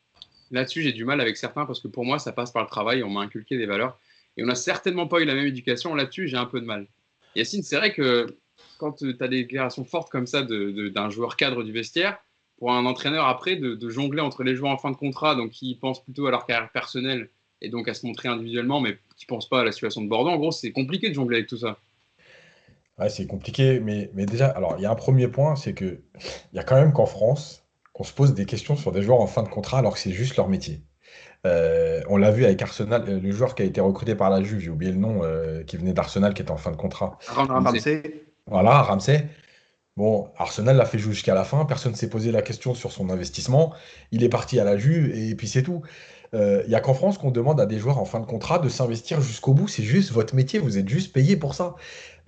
Là-dessus, j'ai du mal avec certains parce que pour moi, ça passe par le travail. On m'a inculqué des valeurs. Et on n'a certainement pas eu la même éducation. Là-dessus, j'ai un peu de mal. Yacine, c'est vrai que quand tu as des déclarations fortes comme ça d'un joueur cadre du vestiaire, pour un entraîneur après, de jongler entre les joueurs en fin de contrat, donc qui pensent plutôt à leur carrière personnelle et donc à se montrer individuellement, mais qui ne pensent pas à la situation de Bordeaux, en gros, c'est compliqué de jongler avec tout ça. Ouais, c'est compliqué, mais déjà, alors il y a un premier point, c'est que il y a quand même qu'en France, qu'on se pose des questions sur des joueurs en fin de contrat alors que c'est juste leur métier. On l'a vu avec Arsenal, le joueur qui a été recruté par la Juve, j'ai oublié le nom, qui venait d'Arsenal, qui était en fin de contrat. Ramsey. Voilà, Ramsey. Bon, Arsenal l'a fait jouer jusqu'à la fin, personne ne s'est posé la question sur son investissement, il est parti à la Juve et puis c'est tout. Il n'y a qu'en France qu'on demande à des joueurs en fin de contrat de s'investir jusqu'au bout, c'est juste votre métier, vous êtes juste payé pour ça.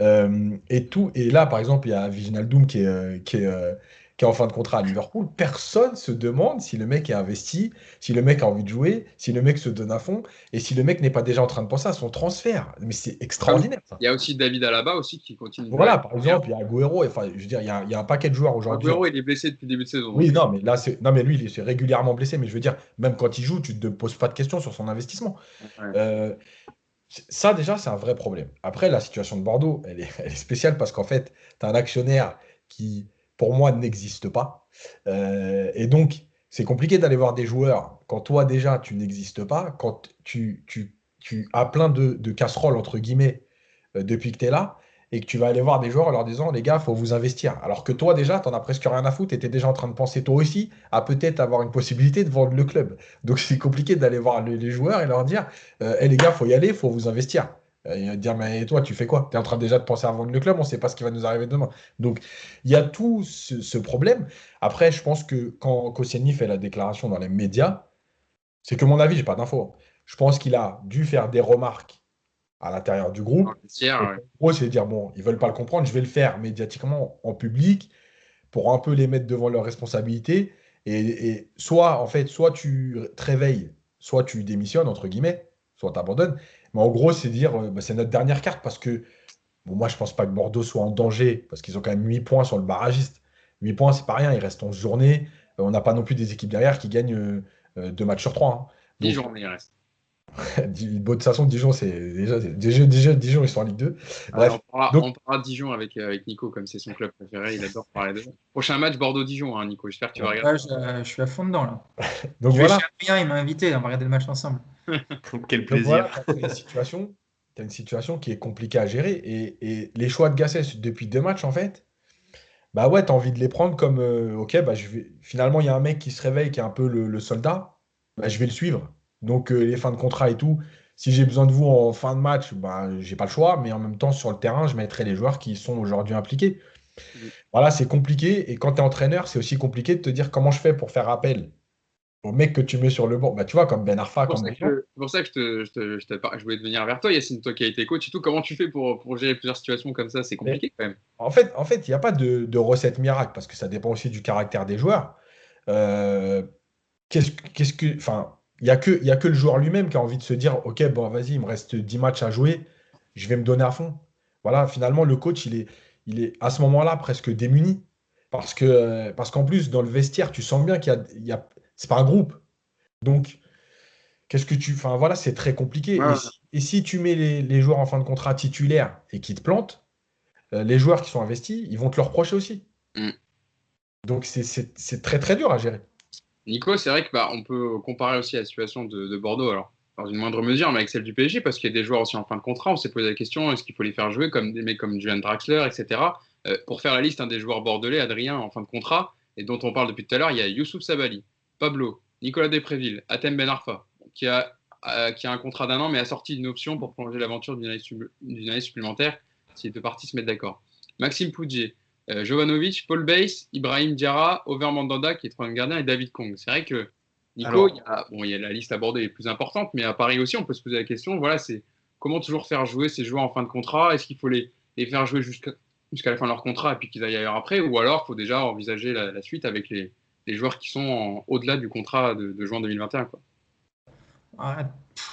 Et là, par exemple, il y a Wijnaldum qui est en fin de contrat à Liverpool. Personne se demande si le mec est investi, si le mec a envie de jouer, si le mec se donne à fond, et si le mec n'est pas déjà en train de penser à son transfert. Mais c'est extraordinaire, ça. Il y a aussi David Alaba aussi qui continue de jouer. Voilà, par exemple, il y a Agüero, enfin, je veux dire, il y a un paquet de joueurs aujourd'hui. Agüero, il est blessé depuis le début de saison. Oui, non, mais là, non, mais lui, il est régulièrement blessé, mais je veux dire, même quand il joue, tu ne te poses pas de questions sur son investissement. Ouais. Euh, Ça, déjà, c'est un vrai problème. Après, la situation de Bordeaux, elle est spéciale parce qu'en fait, tu as un actionnaire qui, pour moi, n'existe pas. Et donc, c'est compliqué d'aller voir des joueurs quand toi, déjà, tu n'existes pas, quand tu as plein de casseroles, entre guillemets, depuis que tu es là, et que tu vas aller voir des joueurs en leur disant, les gars, il faut vous investir. Alors que toi, déjà, tu n'en as presque rien à foutre et tu es déjà en train de penser, toi aussi, à peut-être avoir une possibilité de vendre le club. Donc, c'est compliqué d'aller voir les joueurs et leur dire, les gars, faut y aller, faut vous investir. Il va te dire, mais toi, tu fais quoi? Tu es en train déjà de penser à vendre le club, on ne sait pas ce qui va nous arriver demain. Donc, il y a tout ce problème. Après, je pense que quand Koscielny fait la déclaration dans les médias, c'est que mon avis, j'ai pas d'infos. Je pense qu'il a dû faire des remarques à l'intérieur du groupe. Et en gros, c'est de dire, bon, ils veulent pas le comprendre, je vais le faire médiatiquement en public pour un peu les mettre devant leurs responsabilités. Et soit, en fait, soit tu te réveilles, soit tu démissionnes, entre guillemets, soit tu abandonnes. Mais en gros, c'est dire, c'est notre dernière carte parce que, bon, moi, je pense pas que Bordeaux soit en danger parce qu'ils ont quand même 8 points sur le barragiste. 8 points, c'est pas rien, il reste 11 journées. On n'a pas non plus des équipes derrière qui gagnent 2 matchs sur 3. Hein. 10 journées, il reste. De toute façon, Dijon, déjà, Dijon, ils sont en Ligue 2. Bref. On parlera de Dijon avec Nico, comme c'est son club préféré. Il adore parler de. Prochain match Bordeaux-Dijon, hein, Nico. J'espère que tu vas regarder. Je suis à fond dedans, là. Donc je voilà. vais chez Adrien, il m'a invité, on va regarder le match ensemble. Quel plaisir. Tu as une situation qui est compliquée à gérer. Et les choix de Gasset depuis 2 matchs, en fait, bah ouais, tu as envie de les prendre comme ok, bah finalement, il y a un mec qui se réveille, qui est un peu le soldat, bah, je vais le suivre. Donc, les fins de contrat et tout, si j'ai besoin de vous en fin de match, bah, j'ai pas le choix, mais en même temps, sur le terrain, je mettrai les joueurs qui sont aujourd'hui impliqués. Voilà, c'est compliqué. Et quand tu es entraîneur, c'est aussi compliqué de te dire comment je fais pour faire appel au mec que tu mets sur le banc. Bah, tu vois, comme Ben Arfa. C'est pour ça que je voulais venir vers toi, Yacine, toi qui as été coach et tout. Comment tu fais pour gérer plusieurs situations comme ça? C'est compliqué quand même. En fait, il n'y a pas de recette miracle parce que ça dépend aussi du caractère des joueurs. Enfin, il n'y a que le joueur lui-même qui a envie de se dire, OK, bon, vas-y, il me reste 10 matchs à jouer, je vais me donner à fond. Voilà, finalement, le coach, il est à ce moment-là presque démuni. Parce qu'en plus, dans le vestiaire, tu sens bien c'est pas un groupe. Donc, enfin, voilà, c'est très compliqué. Ouais. Et si tu mets les joueurs en fin de contrat titulaires et qu'ils te plantent, les joueurs qui sont investis, ils vont te le reprocher aussi. Donc, c'est très, très dur à gérer. Nico, c'est vrai qu'on peut comparer aussi la situation de Bordeaux, alors dans une moindre mesure, mais avec celle du PSG, parce qu'il y a des joueurs aussi en fin de contrat. On s'est posé la question, est-ce qu'il faut les faire jouer comme des mecs comme Julian Draxler, etc. Pour faire la liste des joueurs bordelais, Adrien, en fin de contrat, et dont on parle depuis tout à l'heure, il y a Youssouf Sabaly, Pablo, Nicolas Despréville, Hatem Ben Arfa, qui a qui a un contrat d'1 an, mais assorti d'une option pour prolonger l'aventure d'une année supplémentaire, si les deux parties se mettent d'accord. Maxime Poudjé, Jovanovic, Paul Bass, Ibrahim Diarra, Over Mandanda, qui est troisième gardien, et David Kong. C'est vrai que, Nico, il y a la liste abordée les plus importantes, mais à Paris aussi, on peut se poser la question, voilà, c'est comment toujours faire jouer ces joueurs en fin de contrat? Est-ce qu'il faut les faire jouer jusqu'à la fin de leur contrat et puis qu'ils aillent ailleurs après? Ou alors, il faut déjà envisager la suite avec les joueurs qui sont au-delà du contrat de juin 2021, quoi.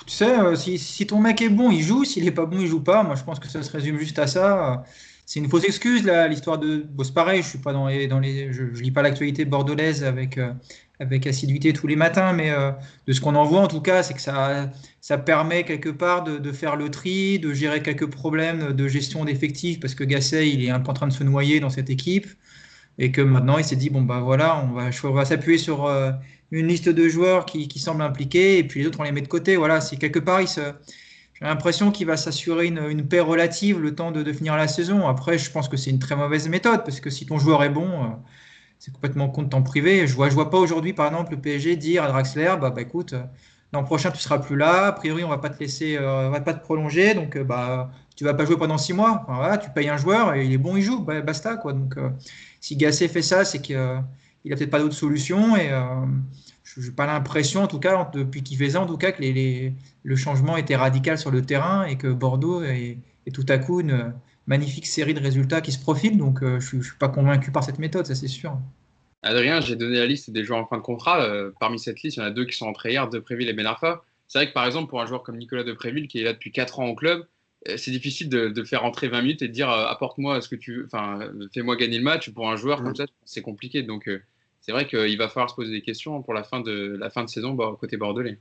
Tu sais, si ton mec est bon, il joue. S'il est pas bon, il joue pas. Moi, je pense que ça se résume juste à ça. C'est une fausse excuse, là, l'histoire de. Bon, c'est pareil, je suis pas je lis pas l'actualité bordelaise avec assiduité tous les matins, mais de ce qu'on en voit, en tout cas, c'est que ça permet quelque part de faire le tri, de gérer quelques problèmes de gestion d'effectifs, parce que Gasset, il est un peu en train de se noyer dans cette équipe, et que maintenant, il s'est dit, bon, bah voilà, on va s'appuyer sur une liste de joueurs qui semblent impliqués, et puis les autres, on les met de côté. Voilà, si quelque part, j'ai l'impression qu'il va s'assurer une paix relative le temps de finir la saison. Après, je pense que c'est une très mauvaise méthode, parce que si ton joueur est bon, c'est complètement con de t'en priver. Je vois pas aujourd'hui, par exemple, le PSG dire à Draxler, bah écoute, l'an prochain, tu seras plus là. A priori, on va pas te laisser, on va pas te prolonger, donc tu vas pas jouer pendant 6 mois. Enfin, voilà, tu payes un joueur et il est bon, il joue, basta quoi. Donc, si Gasset fait ça, c'est qu'il a peut-être pas d'autre solution, et je n'ai pas l'impression, en tout cas, depuis qu'il fait ça, en tout cas, que le changement était radical sur le terrain et que Bordeaux est tout à coup une magnifique série de résultats qui se profilent. Donc, je ne suis pas convaincu par cette méthode, ça c'est sûr. Adrien, j'ai donné la liste des joueurs en fin de contrat. Parmi cette liste, il y en a 2 qui sont entrés hier, Depréville et Ben Arfa. C'est vrai que par exemple, pour un joueur comme Nicolas Depréville, qui est là depuis 4 ans au club, c'est difficile de faire rentrer 20 minutes et de dire apporte-moi ce que tu veux, enfin, fais-moi gagner le match. Pour un joueur comme ça, c'est compliqué. Donc, c'est vrai qu'il va falloir se poser des questions pour la fin de saison côté bordelais.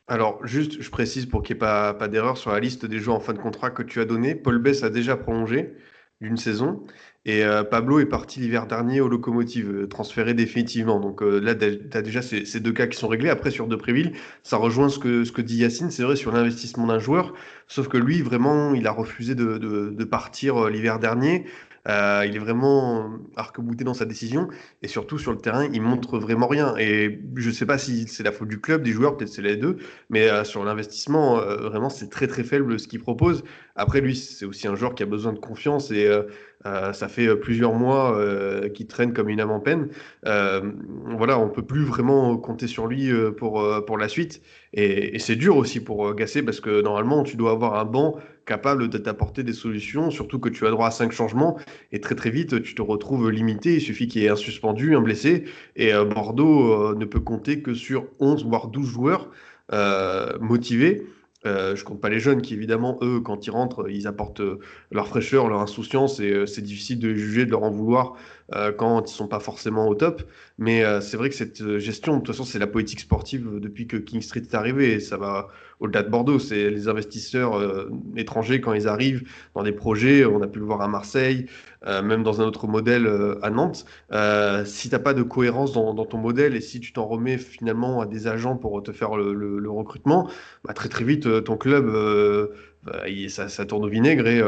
Alors, juste, je précise pour qu'il n'y ait pas d'erreur sur la liste des joueurs en fin de contrat que tu as donné. Paul Bess a déjà prolongé d'une saison et Pablo est parti l'hiver dernier au Locomotive, transféré définitivement. Donc là, tu as déjà ces 2 cas qui sont réglés. Après, sur Depréville, ça rejoint ce que dit Yacine, c'est vrai, sur l'investissement d'un joueur. Sauf que lui, vraiment, il a refusé de partir l'hiver dernier. Il est vraiment arc-bouté dans sa décision et surtout sur le terrain, il montre vraiment rien. Et je ne sais pas si c'est la faute du club, des joueurs, peut-être c'est les deux, mais sur l'investissement, vraiment c'est très très faible ce qu'il propose. Après lui, c'est aussi un joueur qui a besoin de confiance et ça fait plusieurs mois qu'il traîne comme une âme en peine. Voilà, on peut plus vraiment compter sur lui pour la suite. Et c'est dur aussi pour Gasset parce que normalement tu dois avoir un banc capable de t'apporter des solutions, surtout que tu as droit à 5 changements et très très vite tu te retrouves limité. Il suffit qu'il y ait un suspendu, un blessé et Bordeaux ne peut compter que sur 11 voire 12 joueurs motivés. Je compte pas les jeunes qui, évidemment, eux, quand ils rentrent, ils apportent leur fraîcheur, leur insouciance et c'est difficile de les juger, de leur en vouloir quand ils sont pas forcément au top. Mais c'est vrai que cette gestion, de toute façon, c'est la politique sportive depuis que King Street est arrivé et ça va au-delà de Bordeaux. C'est les investisseurs étrangers quand ils arrivent dans des projets. On a pu le voir à Marseille, même dans un autre modèle à Nantes. Si t'as pas de cohérence dans ton modèle et si tu t'en remets finalement à des agents pour te faire le recrutement, bah, très très vite ton club ça tourne au vinaigre et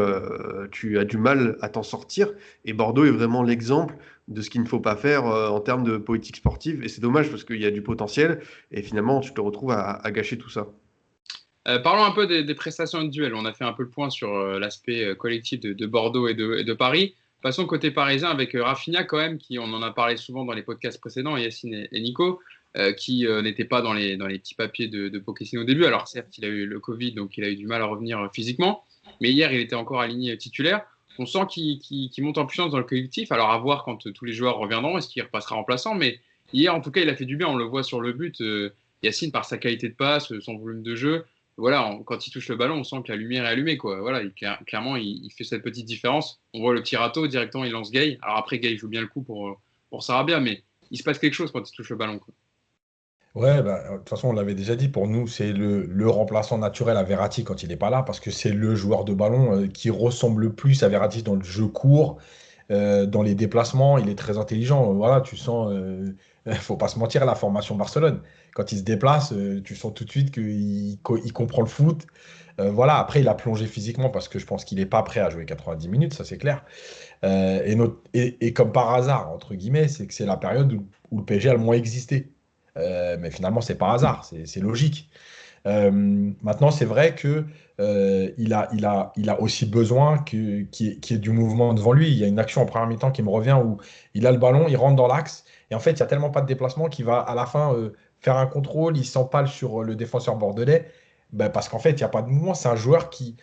tu as du mal à t'en sortir. Et Bordeaux est vraiment l'exemple de ce qu'il ne faut pas faire en termes de politique sportive. Et c'est dommage parce qu'il y a du potentiel et finalement tu te retrouves à gâcher tout ça. Parlons un peu des prestations de duel. On a fait un peu le point sur l'aspect collectif de Bordeaux et de Paris. Passons côté parisien avec Rafinha quand même, qui on en a parlé souvent dans les podcasts précédents, Yacine et Nico, qui n'était pas dans les petits papiers de Pochettino au début. Alors certes, il a eu le Covid, donc il a eu du mal à revenir physiquement, mais hier, il était encore aligné titulaire. On sent qu'il monte en puissance dans le collectif. Alors à voir quand tous les joueurs reviendront, est-ce qu'il repassera remplaçant? Mais hier, en tout cas, il a fait du bien. On le voit sur le but. Yacine, par sa qualité de passe, son volume de jeu, voilà, quand il touche le ballon, on sent que la lumière est allumée, quoi. Voilà, clairement, il fait cette petite différence. On voit le petit râteau, directement, il lance Gay. Alors après, Gay joue bien le coup pour Sarabia, mais il se passe quelque chose quand il touche le ballon, quoi. Ouais, bah, de toute façon, on l'avait déjà dit, pour nous, c'est le remplaçant naturel à Verratti quand il n'est pas là, parce que c'est le joueur de ballon qui ressemble le plus à Verratti dans le jeu court, dans les déplacements. Il est très intelligent. Voilà, tu sens, faut pas se mentir, la formation Barcelone. Quand il se déplace, tu sens tout de suite qu'il comprend le foot. Voilà, après, il a plongé physiquement parce que je pense qu'il n'est pas prêt à jouer 90 minutes, ça c'est clair. Et comme par hasard, entre guillemets, c'est que c'est la période où le PSG a le moins existé. Mais finalement, c'est par hasard, c'est logique. Maintenant, c'est vrai que il a aussi besoin qu'il y ait du mouvement devant lui. Il y a une action en première mi-temps qui me revient où il a le ballon, il rentre dans l'axe, et en fait, il n'y a tellement pas de déplacement qu'il va à la fin faire un contrôle, il s'empale sur le défenseur bordelais, ben, parce qu'en fait, il n'y a pas de mouvement. C'est un joueur qui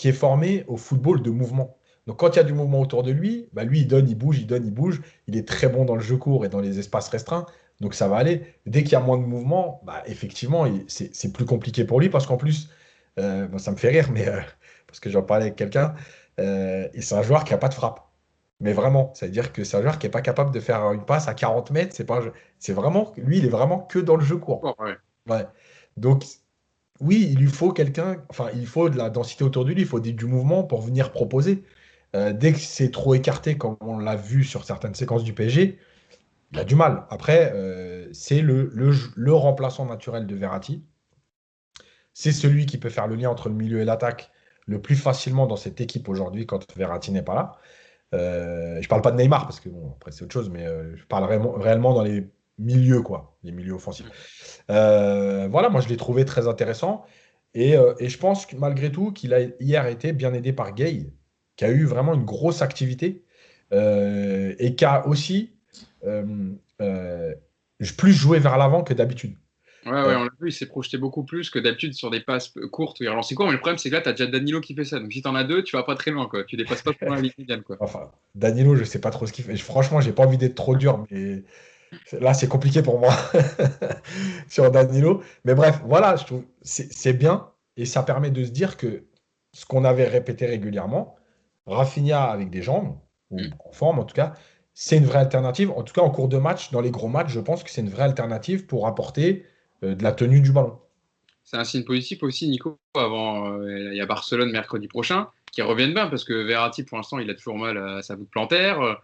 est formé au football de mouvement. Donc, quand il y a du mouvement autour de lui, ben, lui, il donne, il bouge, il donne, il bouge. Il est très bon dans le jeu court et dans les espaces restreints. Donc ça va aller. Dès qu'il y a moins de mouvement, bah, effectivement, c'est plus compliqué pour lui parce qu'en plus, bon, ça me fait rire, mais parce que j'en parlais avec quelqu'un, et c'est un joueur qui n'a pas de frappe. Mais vraiment, c'est-à-dire que c'est un joueur qui n'est pas capable de faire une passe à 40 mètres. C'est pas, c'est vraiment, lui, il est vraiment que dans le jeu court. Bon, ouais. Ouais. Donc, oui, il lui faut quelqu'un, enfin, il faut de la densité autour de lui, il faut du mouvement pour venir proposer. Dès que c'est trop écarté, comme on l'a vu sur certaines séquences du PSG, il a du mal. Après, c'est le remplaçant naturel de Verratti. C'est celui qui peut faire le lien entre le milieu et l'attaque le plus facilement dans cette équipe aujourd'hui quand Verratti n'est pas là. Je ne parle pas de Neymar parce que bon, après c'est autre chose, mais je parle réellement dans les milieux, quoi, les milieux offensifs. Voilà, moi je l'ai trouvé très intéressant et je pense que malgré tout qu'il a hier été bien aidé par Gay, qui a eu vraiment une grosse activité et qui a aussi euh, euh, plus joué vers l'avant que d'habitude. Ouais, Euh, ouais, on l'a vu, il s'est projeté beaucoup plus que d'habitude sur des passes courtes ou il relance court. Mais le problème, c'est que là, tu as déjà Danilo qui fait ça. Donc si tu en as deux, tu vas pas très loin, quoi. Tu dépasses pas pour la ligne médiane, quoi. enfin, Danilo, je sais pas trop ce qu'il fait. Franchement, j'ai pas envie d'être trop dur, mais là, c'est compliqué pour moi sur Danilo. Mais bref, voilà, je trouve c'est bien et ça permet de se dire que ce qu'on avait répété régulièrement, Rafinha avec des jambes, ou Mm. en forme en tout cas, c'est une vraie alternative. En tout cas, en cours de match, dans les gros matchs, je pense que c'est une vraie alternative pour apporter de la tenue du ballon. C'est un signe positif aussi, Nico. Avant, il y a Barcelone mercredi prochain, qui reviennent bien parce que Verratti, pour l'instant, il a toujours mal à sa voûte plantaire.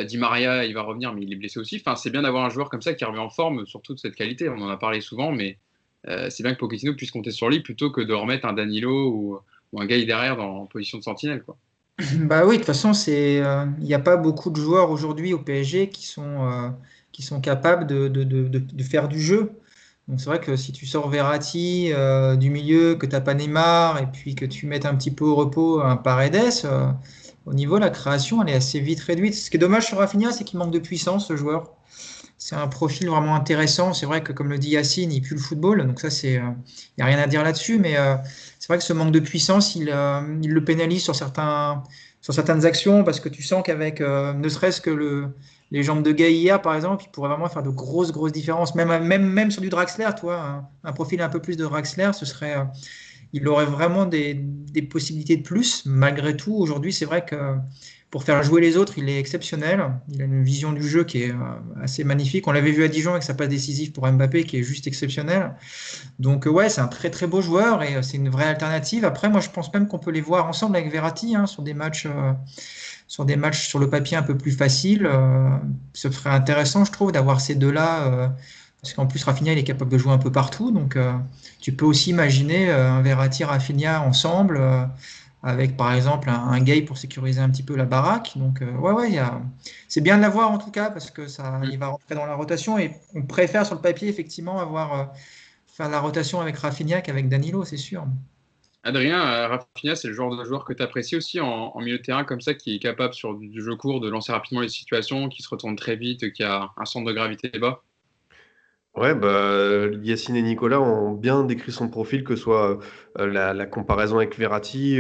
Di Maria, il va revenir, mais il est blessé aussi. Enfin, c'est bien d'avoir un joueur comme ça qui revient en forme, surtout de cette qualité. On en a parlé souvent, mais c'est bien que Pochettino puisse compter sur lui plutôt que de remettre un Danilo ou un gars derrière en position de sentinelle, quoi. Bah oui, de toute façon, il n'y a pas beaucoup de joueurs aujourd'hui au PSG qui sont capables de faire du jeu. Donc c'est vrai que si tu sors Verratti du milieu, que tu n'as pas Neymar, et puis que tu mets un petit peu au repos un Paredes, au niveau de la création, elle est assez vite réduite. Ce qui est dommage sur Rafinha, c'est qu'il manque de puissance, ce joueur. C'est un profil vraiment intéressant. C'est vrai que, comme le dit Yacine, il pue le football. Donc ça, il n'y a rien à dire là-dessus. Mais c'est vrai que ce manque de puissance, il le pénalise sur certaines actions parce que tu sens qu'avec ne serait-ce que les jambes de Gay hier, par exemple, il pourrait vraiment faire de grosses, grosses différences. Même sur du Draxler, toi, un profil un peu plus de Draxler, il aurait vraiment des possibilités de plus. Malgré tout, aujourd'hui, c'est vrai que pour faire jouer les autres, il est exceptionnel. Il a une vision du jeu qui est assez magnifique. On l'avait vu à Dijon avec sa passe décisive pour Mbappé, qui est juste exceptionnelle. Donc ouais, c'est un très très beau joueur et c'est une vraie alternative. Après, moi, je pense même qu'on peut les voir ensemble avec Verratti sur des matchs, sur le papier un peu plus faciles. Ce serait intéressant, je trouve, d'avoir ces deux-là. Parce qu'en plus, Rafinha, il est capable de jouer un peu partout. Donc, tu peux aussi imaginer un Verratti, Rafinha ensemble, avec par exemple un Gay pour sécuriser un petit peu la baraque. Donc, ouais, ouais, c'est bien de l'avoir en tout cas, parce que il va rentrer dans la rotation. Et on préfère sur le papier, effectivement, faire la rotation avec Rafinha qu'avec Danilo, c'est sûr. Adrien, Rafinha, c'est le genre de joueur que tu apprécies aussi en milieu de terrain comme ça, qui est capable sur du jeu court de lancer rapidement les situations, qui se retourne très vite, qui a un centre de gravité bas. Ouais, bah, Yacine et Nicolas ont bien décrit son profil, que ce soit la comparaison avec Verratti,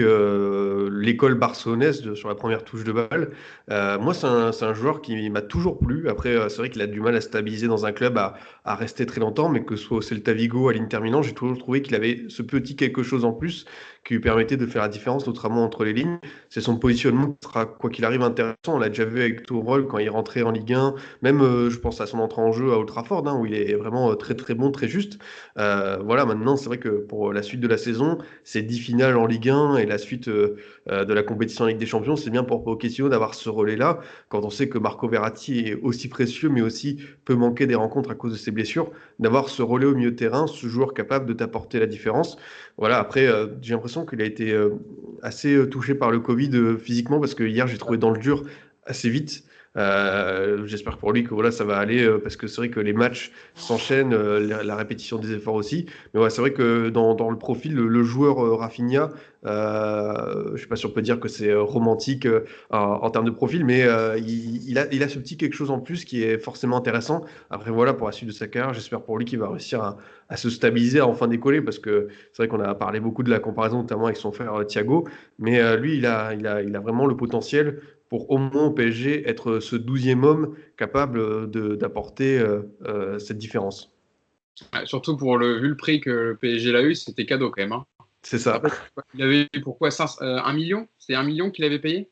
l'école barcelonaise sur la première touche de balle. Moi, c'est un joueur qui m'a toujours plu. Après, c'est vrai qu'il a du mal à stabiliser dans un club, à rester très longtemps, mais que ce soit au Celta Vigo, à l'Inter Milan, j'ai toujours trouvé qu'il avait ce petit quelque chose en plus qui lui permettait de faire la différence, notamment entre les lignes. C'est son positionnement qui sera, quoi qu'il arrive, intéressant. On l'a déjà vu avec Tourelle quand il rentrait en Ligue 1. Même, je pense à son entrée en jeu à Old Trafford, où il est vraiment très très bon, très juste. Voilà, maintenant, c'est vrai que pour la suite de la saison, c'est 10 finales en Ligue 1 et la suite de la compétition en Ligue des Champions, c'est bien pour Pochettino d'avoir ce relais-là, quand on sait que Marco Verratti est aussi précieux, mais aussi peut manquer des rencontres à cause de ses blessures, d'avoir ce relais au milieu de terrain, ce joueur capable de t'apporter la différence. Voilà, après, j'ai l'impression qu'il a été assez touché par le Covid physiquement, parce que hier, j'ai trouvé dans le dur assez vite. J'espère pour lui que voilà, ça va aller parce que c'est vrai que les matchs s'enchaînent, la répétition des efforts aussi. Mais ouais, c'est vrai que dans le profil, le joueur Rafinha, je sais pas si on peut dire que c'est romantique en termes de profil, mais il a ce petit quelque chose en plus qui est forcément intéressant. Après, voilà, pour la suite de sa carrière, j'espère pour lui qu'il va réussir à se stabiliser, à enfin décoller, parce que c'est vrai qu'on a parlé beaucoup de la comparaison, notamment avec son frère Thiago, mais lui, il a vraiment le potentiel pour au moins au PSG être ce 12e homme capable d'apporter cette différence. Ouais, surtout vu le prix que le PSG l'a eu, c'était cadeau quand même. Hein. C'est ça. Il avait eu pourquoi 1 million? C'est 1 million qu'il avait payé?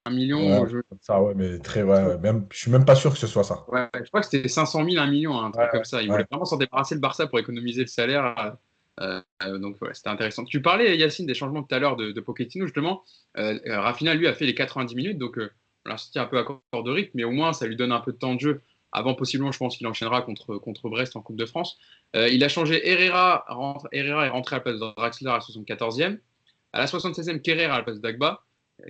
1 million Ouais, ça, ouais, mais ouais, même, je suis même pas sûr que ce soit ça. Ouais, je crois que c'était 500 000, 1 million, un truc Ouais, comme ça. Il ouais. voulait vraiment s'en débarrasser le Barça pour économiser le salaire. Donc, ouais, c'était intéressant. Tu parlais, Yacine, des changements tout à l'heure de Pochettino, justement. Rafinha, lui, a fait les 90 minutes, donc on l'a sorti un peu à corps de rythme, mais au moins, ça lui donne un peu de temps de jeu. Avant, possiblement, je pense qu'il enchaînera contre Brest en Coupe de France. Il a changé Herrera. Herrera est rentré à la place de Draxler à la 74e. À la 76e, Kerrer à la place d'Agba.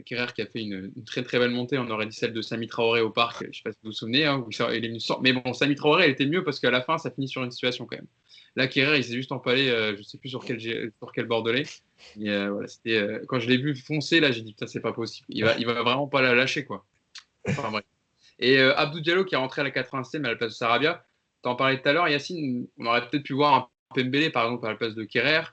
Kerrer qui a fait une très très belle montée, on aurait dit celle de Sami Traoré au parc, je ne sais pas si vous vous souvenez, hein, où il est venu mais bon, Sami Traoré elle était mieux parce qu'à la fin ça finit sur une situation quand même. Là Kerrer il s'est juste empalé, je ne sais plus sur quel bordelais, mais voilà, quand je l'ai vu foncer là j'ai dit putain c'est pas possible, il va vraiment pas la lâcher quoi. Enfin bref. Et Abdou Diallo qui est rentré à la 80e à la place de Sarabia, t'en parlais tout à l'heure Yacine, on aurait peut-être pu voir un Pembele par exemple à la place de Kerrer,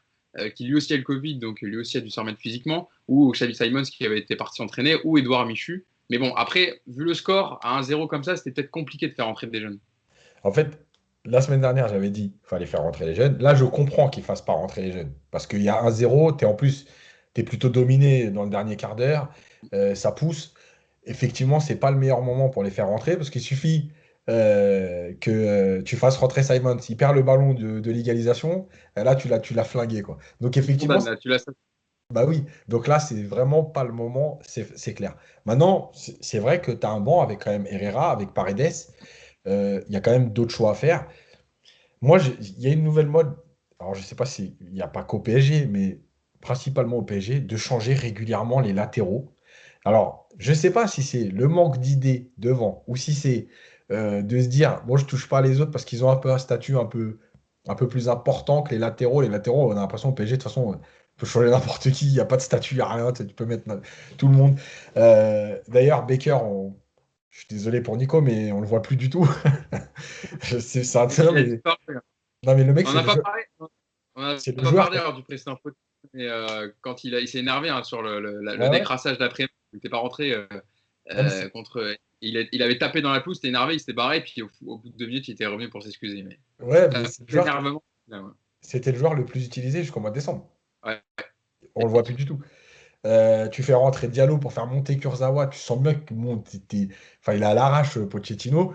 qui lui aussi a le Covid, donc lui aussi a dû s'en remettre physiquement, ou Xavi Simons qui avait été parti s'entraîner, ou Edouard Michu. Mais bon, après, vu le score, à 1-0 comme ça, c'était peut-être compliqué de faire entrer des jeunes. En fait, la semaine dernière, j'avais dit qu'il fallait faire rentrer les jeunes. Là, je comprends qu'ils ne fassent pas rentrer les jeunes. Parce qu'il y a 1-0, tu es plutôt dominé dans le dernier quart d'heure, ça pousse. Effectivement, ce n'est pas le meilleur moment pour les faire rentrer parce qu'il suffit que tu fasses rentrer Simons. Il perd le ballon de l'égalisation. Là, tu l'as flingué, quoi. Donc, effectivement, Condamne, là, tu l'as. bah oui, donc là, c'est vraiment pas le moment, c'est clair. Maintenant, c'est vrai que tu as un banc avec quand même Herrera, avec Paredes. Il y a quand même d'autres choix à faire. Moi, il y a une nouvelle mode. Alors, je sais pas s'il n'y a pas qu'au PSG, mais principalement au PSG, de changer régulièrement les latéraux. Alors, je sais pas si c'est le manque d'idées devant ou si c'est de se dire, bon, je touche pas les autres parce qu'ils ont un peu un statut un peu plus important que les latéraux. Les latéraux, on a l'impression au PSG, de toute façon, peut changer n'importe qui, il n'y a pas de statut, il n'y a rien, tu peux mettre tout le monde. D'ailleurs, Baker, je suis désolé pour Nico, mais on le voit plus du tout. C'est un Il terme, a mais... disparu. Non, mais le mec, On n'a pas parlé. On n'a c'est le pas joueur. parlé alors, du précédent faute, mais quand il s'est énervé hein, sur le Ouais, ouais. décrassage d'après, il n'était pas rentré Non, mais contre. Il avait tapé dans la pelouse, il s'était énervé, il s'était barré, puis au bout de 2 minutes, il était revenu pour s'excuser. Mais ouais, mais c'est le joueur énervement. Là, ouais. c'était le joueur le plus utilisé jusqu'au mois de décembre. Ouais. On le voit plus du tout. Tu fais rentrer Diallo pour faire monter Kurzawa, tu sens bien que bon, enfin, il est à l'arrache, Pochettino.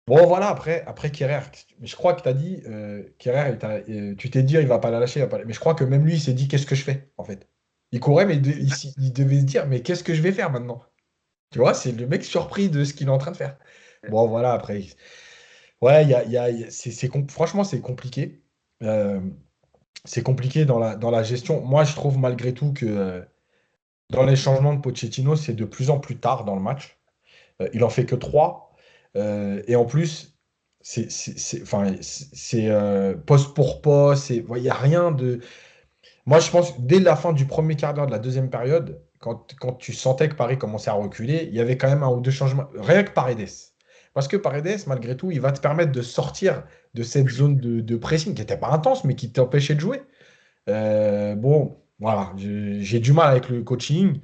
Bon, voilà, après Kerrer, mais je crois que tu as dit, Kerrer, tu t'es dit, il va pas la lâcher, il va pas mais je crois que même lui, il s'est dit, qu'est-ce que je fais, en fait. Il courait, mais il devait se dire, mais qu'est-ce que je vais faire maintenant? Tu vois, c'est le mec surpris de ce qu'il est en train de faire. Bon, voilà, après, ouais, franchement, c'est compliqué. Euh, c'est compliqué dans la gestion. Moi, je trouve malgré tout que dans les changements de Pochettino, c'est de plus en plus tard dans le match. Il en fait que 3. Et en plus, enfin, c'est poste pour poste. Il n'y a rien de. Moi, je pense que dès la fin du premier quart d'heure de la deuxième période, quand tu sentais que Paris commençait à reculer, il y avait quand même un ou deux changements. Rien que Paredes. Parce que Paredes, malgré tout, il va te permettre de sortir de cette zone de pressing qui n'était pas intense, mais qui t'empêchait de jouer. Bon, voilà, j'ai du mal avec le coaching.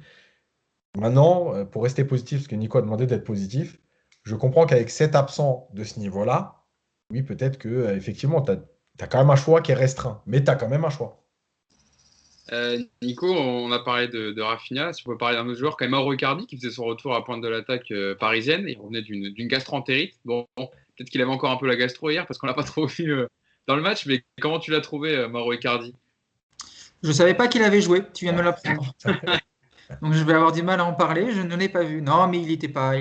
Maintenant, pour rester positif, parce que Nico a demandé d'être positif, je comprends qu'avec 7 absents de ce niveau-là, oui, peut-être que effectivement, tu as quand même un choix qui est restreint, mais tu as quand même un choix. Nico, on a parlé de Rafinha. Si on peut parler d'un autre joueur, quand même Mauro Icardi, qui faisait son retour à pointe de l'attaque parisienne. Il revenait d'une gastro-entérite. Bon, peut-être qu'il avait encore un peu la gastro hier, parce qu'on l'a pas trop vu dans le match. Mais comment tu l'as trouvé, Mauro Icardi? Je ne savais pas qu'il avait joué, tu viens de me l'apprendre. Donc je vais avoir du mal à en parler, je ne l'ai pas vu. Non, mais il n'était pas.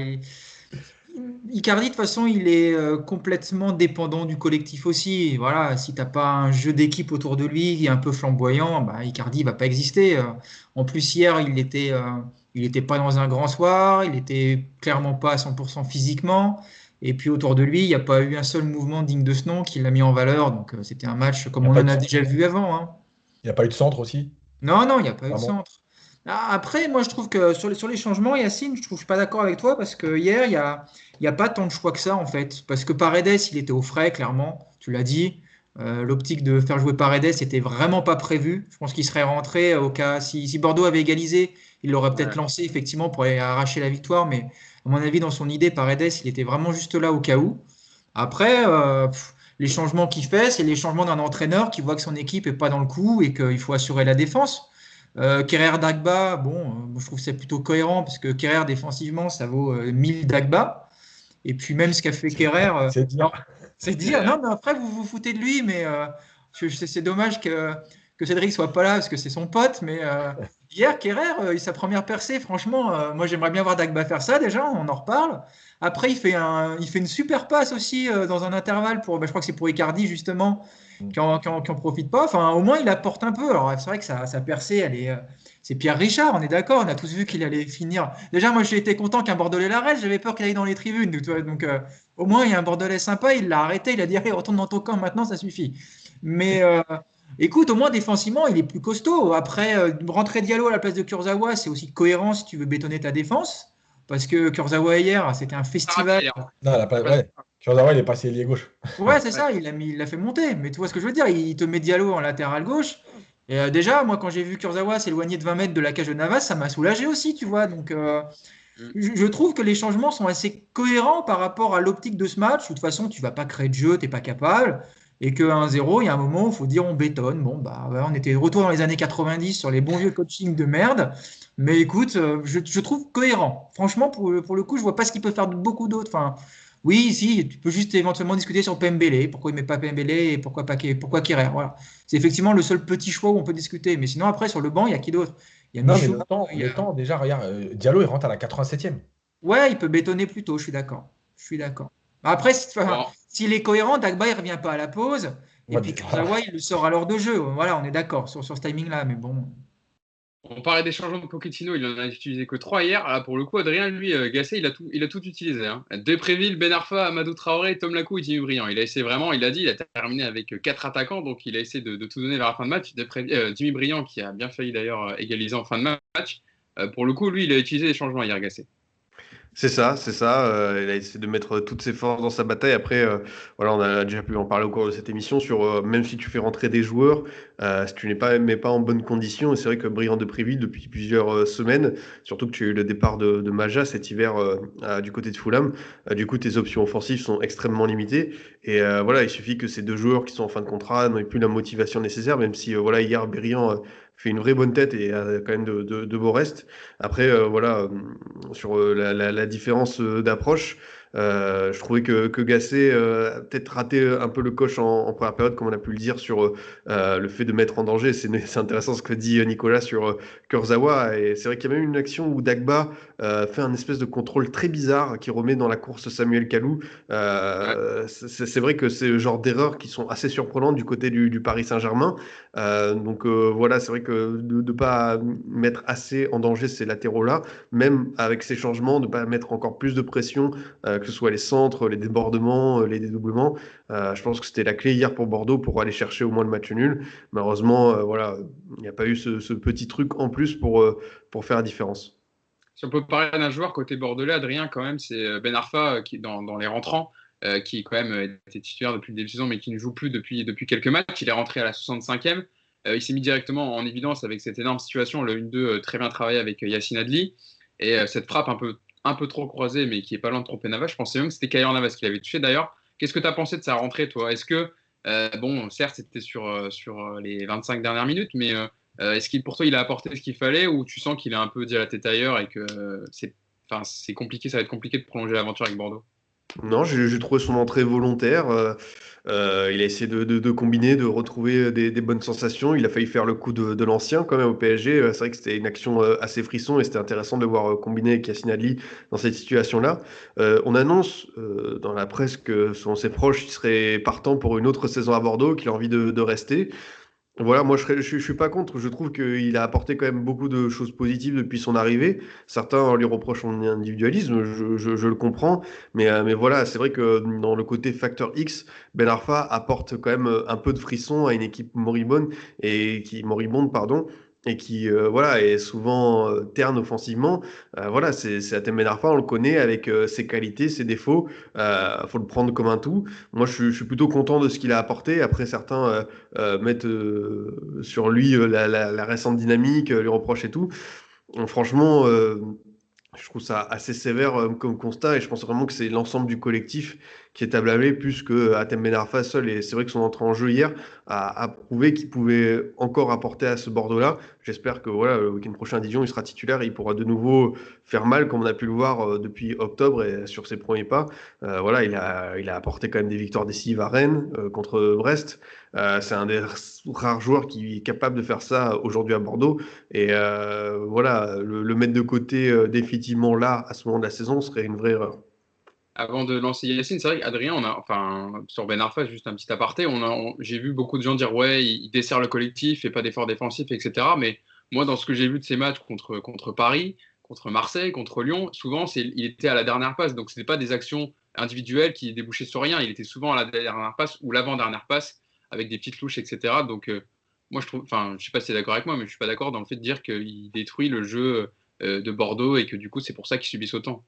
Icardi, de toute façon, il est complètement dépendant du collectif aussi. Voilà, si tu n'as pas un jeu d'équipe autour de lui un peu flamboyant, bah, Icardi ne va pas exister. En plus, hier, il était pas dans un grand soir, il était clairement pas à 100% physiquement. Et puis autour de lui, il n'y a pas eu un seul mouvement digne de ce nom qui l'a mis en valeur. Donc c'était un match Il comme n'y a on pas en de a centre, déjà vu avant, hein. il y a pas eu de centre aussi, Non, non, il n'y a pas eu de vraiment. centre. Ah, après, moi, je trouve que sur les changements, Yacine, je suis pas d'accord avec toi parce que hier, il y a pas tant de choix que ça, en fait. Parce que Paredes, il était au frais, clairement. Tu l'as dit. L'optique de faire jouer Paredes n'était vraiment pas prévue. Je pense qu'il serait rentré au cas. Si Bordeaux avait égalisé, il l'aurait peut-être Ouais. lancé, effectivement, pour aller arracher la victoire. Mais à mon avis, dans son idée, Paredes, il était vraiment juste là au cas où. Après, les changements qu'il fait, c'est les changements d'un entraîneur qui voit que son équipe n'est pas dans le coup et qu'il faut assurer la défense. Kerrer Dagba, bon, moi, je trouve que c'est plutôt cohérent parce que Kerrer défensivement, ça vaut 1000 Dagba. Et puis même ce qu'a fait C'est Kerrer, c'est non, dire. c'est dire, non, mais après vous vous foutez de lui, mais c'est dommage que Cédric soit pas là parce que c'est son pote. Mais hier, Kerrer, sa première percée, franchement, moi j'aimerais bien voir Dagba faire ça déjà, on en reparle. Après, il fait une super passe aussi dans un intervalle pour, bah, je crois que c'est pour Icardi justement qui en profite pas. Enfin, au moins, il apporte un peu. Alors, c'est vrai que sa percée, c'est Pierre Richard, on est d'accord. On a tous vu qu'il allait finir. Déjà, moi, j'ai été content qu'un Bordelais l'arrête. J'avais peur qu'il aille dans les tribunes. Donc, au moins, il y a un Bordelais sympa. Il l'a arrêté. Il a dit, allez, retourne dans ton camp maintenant, ça suffit. Mais écoute, au moins, défensivement, il est plus costaud. Après, rentrer Diallo à la place de Kurzawa, c'est aussi cohérent si tu veux bétonner ta défense. Parce que Kurzawa, hier, c'était un Sarabia, festival. hier. Non, elle a pas, ouais. Kurzawa, il est passé ailier gauche. Ouais, c'est Ouais. ça, il l'a fait monter. Mais tu vois ce que je veux dire, il te met Diallo en latéral gauche. Et déjà, moi, quand j'ai vu Kurzawa s'éloigner de 20 mètres de la cage de Navas, ça m'a soulagé aussi, tu vois. Donc, Mm. je trouve que les changements sont assez cohérents par rapport à l'optique de ce match. De toute façon, tu vas pas créer de jeu, t'es pas capable. Et que 1-0, il y a un moment où il faut dire on bétonne. Bon, bah, ouais, on était de retour dans les années 90 sur les bons vieux coaching de merde. Mais écoute, je trouve cohérent. Franchement, pour le coup, je vois pas ce qu'il peut faire de beaucoup d'autres. Enfin, oui, si, tu peux juste éventuellement discuter sur Pembele. Pourquoi il met pas Pembele et pourquoi Kerrer. Voilà. C'est effectivement le seul petit choix où on peut discuter. Mais sinon, après, sur le banc, il y a qui d'autre? Il y a Non, mais Michaud. il y le a- temps déjà, regarde, Diallo, il rentre à la 87e. Ouais, il peut bétonner plus tôt, je suis d'accord. Je suis d'accord. Après, enfin, Bon, s'il est cohérent, Dagba, il revient pas à la pause. Et Ouais, puis voilà. Kurzawa, il le sort à l'heure de jeu. Voilà, on est d'accord sur ce timing-là. Mais bon. on parlait des changements de Pochettino, il en a utilisé que 3 hier. Là, pour le coup, Adrien, lui, Gasset, il a tout utilisé. Hein. Depréville, Ben Arfa, Amadou Traoré, Tom Lacou et Jimmy Briand. Il a essayé vraiment, il a dit, il a terminé avec 4 attaquants, donc il a essayé de tout donner vers la fin de match. Jimmy Briand, qui a bien failli d'ailleurs égaliser en fin de match. Pour le coup, lui, il a utilisé les changements hier, Gasset. C'est ça, c'est ça. Il a essayé de mettre toutes ses forces dans sa bataille. Après, voilà, on a déjà pu en parler au cours de cette émission sur même si tu fais rentrer des joueurs, si tu mets pas en bonne condition. Et c'est vrai que Briand de Préville depuis plusieurs semaines, surtout que tu as eu le départ de Maja cet hiver du côté de Fulham, du coup tes options offensives sont extrêmement limitées. Et voilà, il suffit que ces deux joueurs qui sont en fin de contrat n'aient plus la motivation nécessaire, même si voilà hier Briand fait une vraie bonne tête et a quand même de beaux restes. Après, voilà, sur la différence d'approche, je trouvais que Gasset a peut-être raté un peu le coche en première période, comme on a pu le dire, sur le fait de mettre en danger. C'est intéressant ce que dit Nicolas sur Kurzawa. Et c'est vrai qu'il y a même une action où Dagba fait un espèce de contrôle très bizarre qui remet dans la course Samuel Kalou. Ouais. C'est vrai que c'est le genre d'erreurs qui sont assez surprenantes du côté du Paris Saint-Germain. Donc voilà, c'est vrai que de ne pas mettre assez en danger ces latéraux-là, même avec ces changements, de ne pas mettre encore plus de pression, que ce soit les centres, les débordements, les dédoublements. Je pense que c'était la clé hier pour Bordeaux pour aller chercher au moins le match nul. Malheureusement, voilà, il n'y a pas eu ce petit truc en plus pour faire la différence. Si on peut parler d'un joueur côté bordelais, Adrien, quand même, c'est Ben Arfa qui, dans les rentrants, qui quand même était titulaire depuis le début de saison, mais qui ne joue plus depuis quelques matchs. Il est rentré à la 65e. Il s'est mis directement en évidence avec cette énorme situation, le 1-2 très bien travaillé avec Yacine Adli. Et cette frappe un peu trop croisée, mais qui est pas loin de tromper Navas. Je pensais même que c'était Kayor Navas qui l'avait touché d'ailleurs. Qu'est-ce que tu as pensé de sa rentrée, toi? Est-ce que, bon, certes, c'était sur les 25 dernières minutes, mais est-ce qu'il, pour toi, il a apporté ce qu'il fallait ou tu sens qu'il est un peu dit à la tête ailleurs et que c'est compliqué, ça va être compliqué de prolonger l'aventure avec Bordeaux? Non, j'ai trouvé son entrée volontaire. Il a essayé de combiner, de retrouver des bonnes sensations. Il a failli faire le coup de l'ancien quand même au PSG. C'est vrai que c'était une action assez frisson et c'était intéressant de le voir combiner avec Yacine Adli dans cette situation-là. On annonce dans la presse que selon ses proches, il serait partant pour une autre saison à Bordeaux, qu'il a envie de rester. Voilà, moi je suis pas contre. Je trouve qu'il a apporté quand même beaucoup de choses positives depuis son arrivée. Certains lui reprochent son individualisme, je le comprends. Mais voilà, c'est vrai que dans le côté facteur X, Ben Arfa apporte quand même un peu de frisson à une équipe moribonde, pardon, et qui voilà, est souvent terne offensivement. Voilà, c'est Hatem Ben Arfa, on le connaît avec ses qualités, ses défauts. Faut le prendre comme un tout. Moi, je suis plutôt content de ce qu'il a apporté. Après, certains mettre sur lui la récente dynamique, lui reproche et tout. Franchement, je trouve ça assez sévère comme constat et je pense vraiment que c'est l'ensemble du collectif qui est à blâmer plus que Hatem Ben Arfa seul. Et c'est vrai que son entrée en jeu hier a prouvé qu'il pouvait encore apporter à ce Bordeaux-là. J'espère que voilà, le week-end prochain à Dijon, il sera titulaire et il pourra de nouveau faire mal comme on a pu le voir depuis octobre et sur ses premiers pas. Voilà, il a apporté quand même des victoires décisives à Rennes contre Brest. C'est un des rares joueurs qui est capable de faire ça aujourd'hui à Bordeaux. Et voilà, le mettre de côté définitivement là, à ce moment de la saison, serait une vraie erreur. Avant de lancer Yacine, c'est vrai qu'Adrien, enfin, sur Ben Arfa, juste un petit aparté, j'ai vu beaucoup de gens dire ouais, il dessert le collectif, fait pas d'efforts défensifs, etc. Mais moi, dans ce que j'ai vu de ces matchs contre Paris, contre Marseille, contre Lyon, souvent, il était à la dernière passe. Donc, ce n'était pas des actions individuelles qui débouchaient sur rien. Il était souvent à la dernière passe ou l'avant-dernière passe avec des petites louches, etc. Donc, moi, je trouve, enfin, je sais pas si tu es d'accord avec moi, mais je suis pas d'accord dans le fait de dire qu'il détruit le jeu de Bordeaux et que du coup, c'est pour ça qu'ils subissent autant.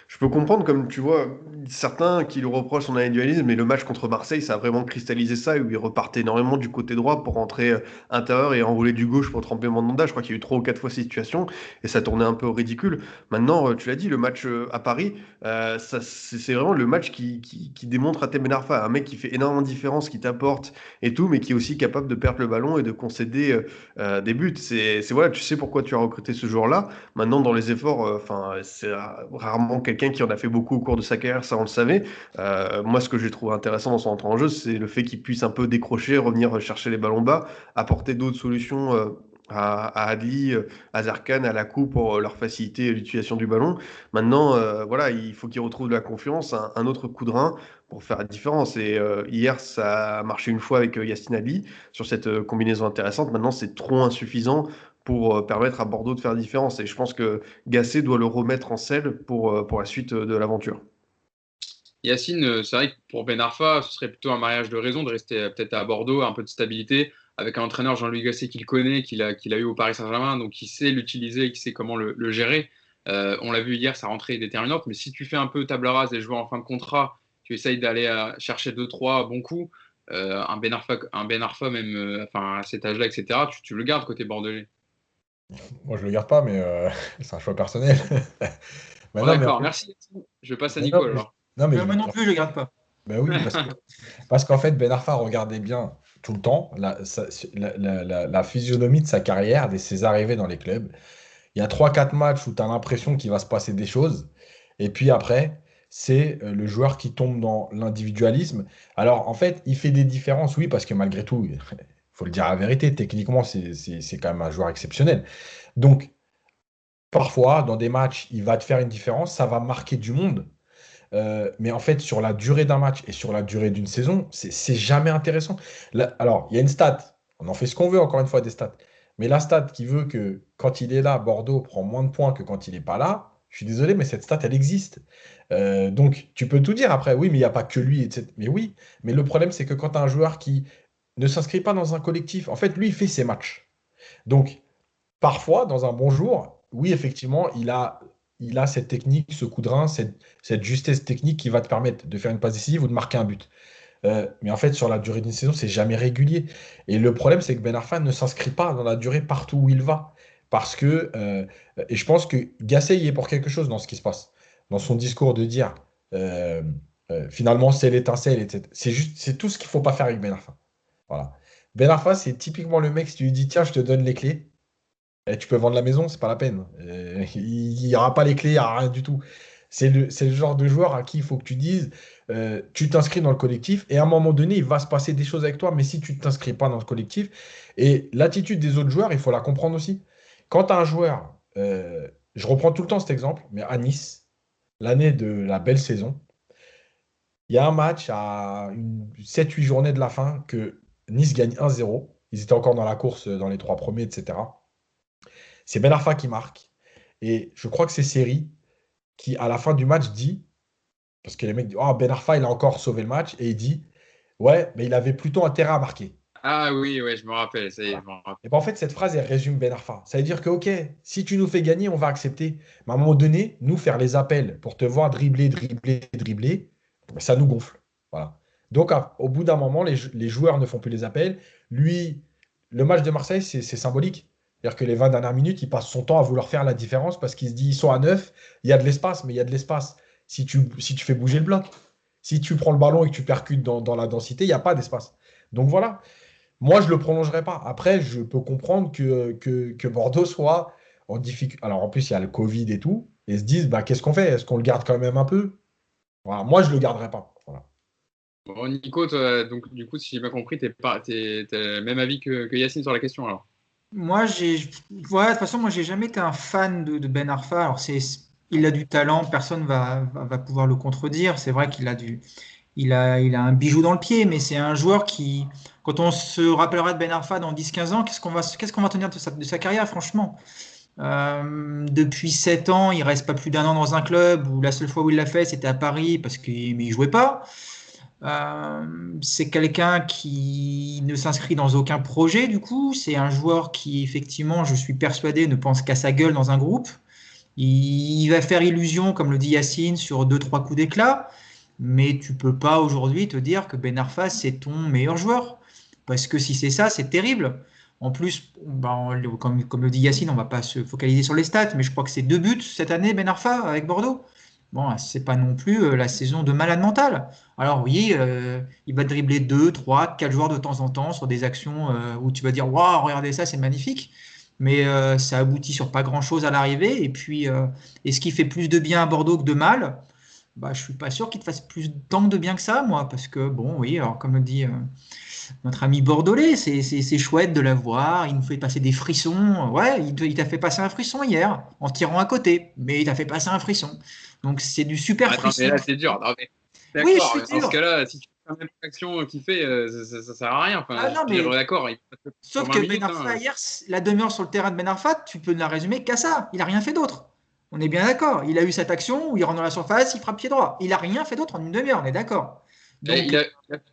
Je peux comprendre, comme tu vois, certains qui lui reprochent son individualisme, mais le match contre Marseille, ça a vraiment cristallisé ça, où il repartait énormément du côté droit pour rentrer intérieur et enrouler du gauche pour tremper Mandanda. Je crois qu'il y a eu 3 ou 4 fois ces situations, et ça tournait un peu au ridicule. Maintenant, tu l'as dit, le match à Paris, c'est vraiment le match qui démontre à Ben Arfa, un mec qui fait énormément de différence, qui t'apporte et tout, mais qui est aussi capable de perdre le ballon et de concéder des buts. Voilà, tu sais pourquoi tu as recruté ce joueur-là. Maintenant, dans les efforts, enfin, c'est rarement quelqu'un qui en a fait beaucoup au cours de sa carrière, ça on le savait. Moi, ce que j'ai trouvé intéressant dans son entrée en jeu, c'est le fait qu'il puisse un peu décrocher, revenir chercher les ballons bas, apporter d'autres solutions à Adli, à Zarkan, à la coupe pour leur faciliter l'utilisation du ballon. Maintenant, voilà, il faut qu'il retrouve de la confiance, un autre coup de rein pour faire la différence. Et hier, ça a marché une fois avec Yacine Adli sur cette combinaison intéressante. Maintenant, c'est trop insuffisant pour permettre à Bordeaux de faire la différence. Et je pense que Gasset doit le remettre en selle pour la suite de l'aventure. Yacine, c'est vrai que pour Ben Arfa, ce serait plutôt un mariage de raison de rester peut-être à Bordeaux, un peu de stabilité, avec un entraîneur Jean-Louis Gasset qu'il connaît, qu'il a eu au Paris Saint-Germain, donc qui sait l'utiliser, qui sait comment le gérer. On l'a vu hier, sa rentrée est déterminante, mais si tu fais un peu table rase des joueurs en fin de contrat, tu essayes d'aller chercher 2-3 bons coups, un Ben Arfa même enfin, à cet âge-là, etc., tu le gardes côté bordelais. Moi, je le garde pas, mais c'est un choix personnel. Mais Bon, non, mais en d'accord, fait, merci Yacine. Je passe à mais non, Nico mais, alors. non, mais je Moi le non garde. plus, je ne garde pas. Ben oui, parce qu'en fait, Ben Arfa, regardait bien tout le temps la physionomie de sa carrière, de ses arrivées dans les clubs. Il y a 3 4 matchs où tu as l'impression qu'il va se passer des choses. Et puis après, c'est le joueur qui tombe dans l'individualisme. Alors, en fait, il fait des différences, oui, parce que malgré tout, il faut le dire la vérité, techniquement, c'est quand même un joueur exceptionnel. Donc, parfois, dans des matchs, il va te faire une différence, ça va marquer du monde. Mais en fait, sur la durée d'un match et sur la durée d'une saison, c'est jamais intéressant. Alors, il y a une stat. On en fait ce qu'on veut, encore une fois, des stats. Mais la stat qui veut que quand il est là, Bordeaux prend moins de points que quand il n'est pas là, je suis désolé, mais cette stat, elle existe. Donc, tu peux tout dire après. Oui, mais il n'y a pas que lui, etc. Mais oui, mais le problème, c'est que quand tu as un joueur qui ne s'inscrit pas dans un collectif, en fait, lui, il fait ses matchs. Donc, parfois, dans un bon jour, oui, effectivement, il a cette technique, ce coup de rein, cette justesse technique qui va te permettre de faire une passe décisive ou de marquer un but. Mais en fait, sur la durée d'une saison, c'est jamais régulier. Et le problème, c'est que Ben Arfa ne s'inscrit pas dans la durée partout où il va. Parce que, et je pense que Gasset y est pour quelque chose dans ce qui se passe. Dans son discours de dire, euh, finalement, c'est l'étincelle, etc. C'est juste, c'est tout ce qu'il faut pas faire avec Ben Arfa. Voilà. Ben Arfa, c'est typiquement le mec, si tu lui dis, tiens, je te donne les clés. Tu peux vendre la maison, c'est pas la peine. Il n'y aura pas les clés, il n'y aura rien du tout. C'est le genre de joueur à qui il faut que tu dises, tu t'inscris dans le collectif et à un moment donné, il va se passer des choses avec toi, mais si tu ne t'inscris pas dans le collectif, et l'attitude des autres joueurs, il faut la comprendre aussi. Quand tu as un joueur, je reprends tout le temps cet exemple, mais à Nice, l'année de la belle saison, il y a un match à 7-8 journées de la fin que Nice gagne 1-0. Ils étaient encore dans la course dans les 3 premiers, etc. C'est Ben Arfa qui marque. Et je crois que c'est Seri qui, à la fin du match, dit, parce que les mecs disent, oh, Ben Arfa, il a encore sauvé le match, et il dit, ouais, mais il avait plutôt intérêt à marquer. Ah oui, ouais, je me rappelle. Ça y est, Voilà. je me rappelle. Et ben, en fait, cette phrase, elle résume Ben Arfa. Ça veut dire que, ok, si tu nous fais gagner, on va accepter. Mais à un moment donné, nous faire les appels pour te voir dribbler, dribbler, dribbler, ça nous gonfle. Voilà. Donc, au bout d'un moment, les joueurs ne font plus les appels. Lui, le match de Marseille, c'est symbolique. C'est-à-dire que les 20 dernières minutes, il passe son temps à vouloir faire la différence parce qu'il se dit, ils sont à 9, il y a de l'espace, mais il y a de l'espace si tu fais bouger le bloc. Si tu prends le ballon et que tu percutes dans la densité, il n'y a pas d'espace. Donc voilà. Moi, je ne le prolongerai pas. Après, je peux comprendre que Bordeaux soit en difficulté. Alors, en plus, il y a le Covid et tout. Et se disent, bah, qu'est-ce qu'on fait? Est-ce qu'on le garde quand même un peu? Voilà. Moi, je ne le garderai pas. Voilà. Bon, Nico, toi, donc, du coup, si j'ai bien compris, t'es le même avis que Yacine sur la question, alors. Moi, ouais, de toute façon, moi, j'ai jamais été un fan de Ben Arfa. Alors, il a du talent, personne va pouvoir le contredire. C'est vrai qu'il a un bijou dans le pied, mais c'est un joueur qui, quand on se rappellera de Ben Arfa dans 10-15 ans, qu'est-ce qu'on va tenir de sa carrière, franchement? Depuis 7 ans, il reste pas plus d'1 an dans un club où la seule fois où il l'a fait, c'était à Paris parce qu'il ne jouait pas. C'est quelqu'un qui ne s'inscrit dans aucun projet, du coup. C'est un joueur qui, effectivement, je suis persuadé, ne pense qu'à sa gueule dans un groupe. Il va faire illusion, comme le dit Yacine, sur 2-3 coups d'éclat. Mais tu peux pas aujourd'hui te dire que Ben Arfa, c'est ton meilleur joueur. Parce que si c'est ça, c'est terrible. En plus, comme le dit Yacine, on va pas se focaliser sur les stats, mais je crois que c'est 2 buts cette année, Ben Arfa, avec Bordeaux. Bon, c'est pas non plus la saison de malade mental. Alors oui, il va dribbler 2, 3, 4 joueurs de temps en temps sur des actions où tu vas dire, waouh, regardez ça, c'est magnifique. Mais ça aboutit sur pas grand-chose à l'arrivée. Et puis, est-ce qu'il fait plus de bien à Bordeaux que de mal? Bah, je suis pas sûr qu'il te fasse plus tant de bien que ça, moi, parce que bon, oui, alors comme le dit notre ami bordelais, c'est chouette de la voir. Il nous fait passer des frissons. Ouais, il t'a fait passer un frisson hier en tirant à côté, mais il t'a fait passer un frisson. Donc c'est du super Attends, mais frisson. là, c'est dur. Non, mais, Oui, je d'accord, suis mais dans ce dur. cas-là, si tu fais la même action qu'il fait, ça sert à rien. Enfin, Ah je non, veux dire, mais d'accord, il passe sur sauf 20 que Ben minutes. Arfa hier, la demi-heure sur le terrain de Ben Arfa, tu peux ne la résumer qu'à ça. Il a rien fait d'autre. On est bien d'accord. Il a eu cette action où il rentre dans la surface, il frappe pied droit. Il a rien fait d'autre en une demi-heure. On est d'accord. Et Donc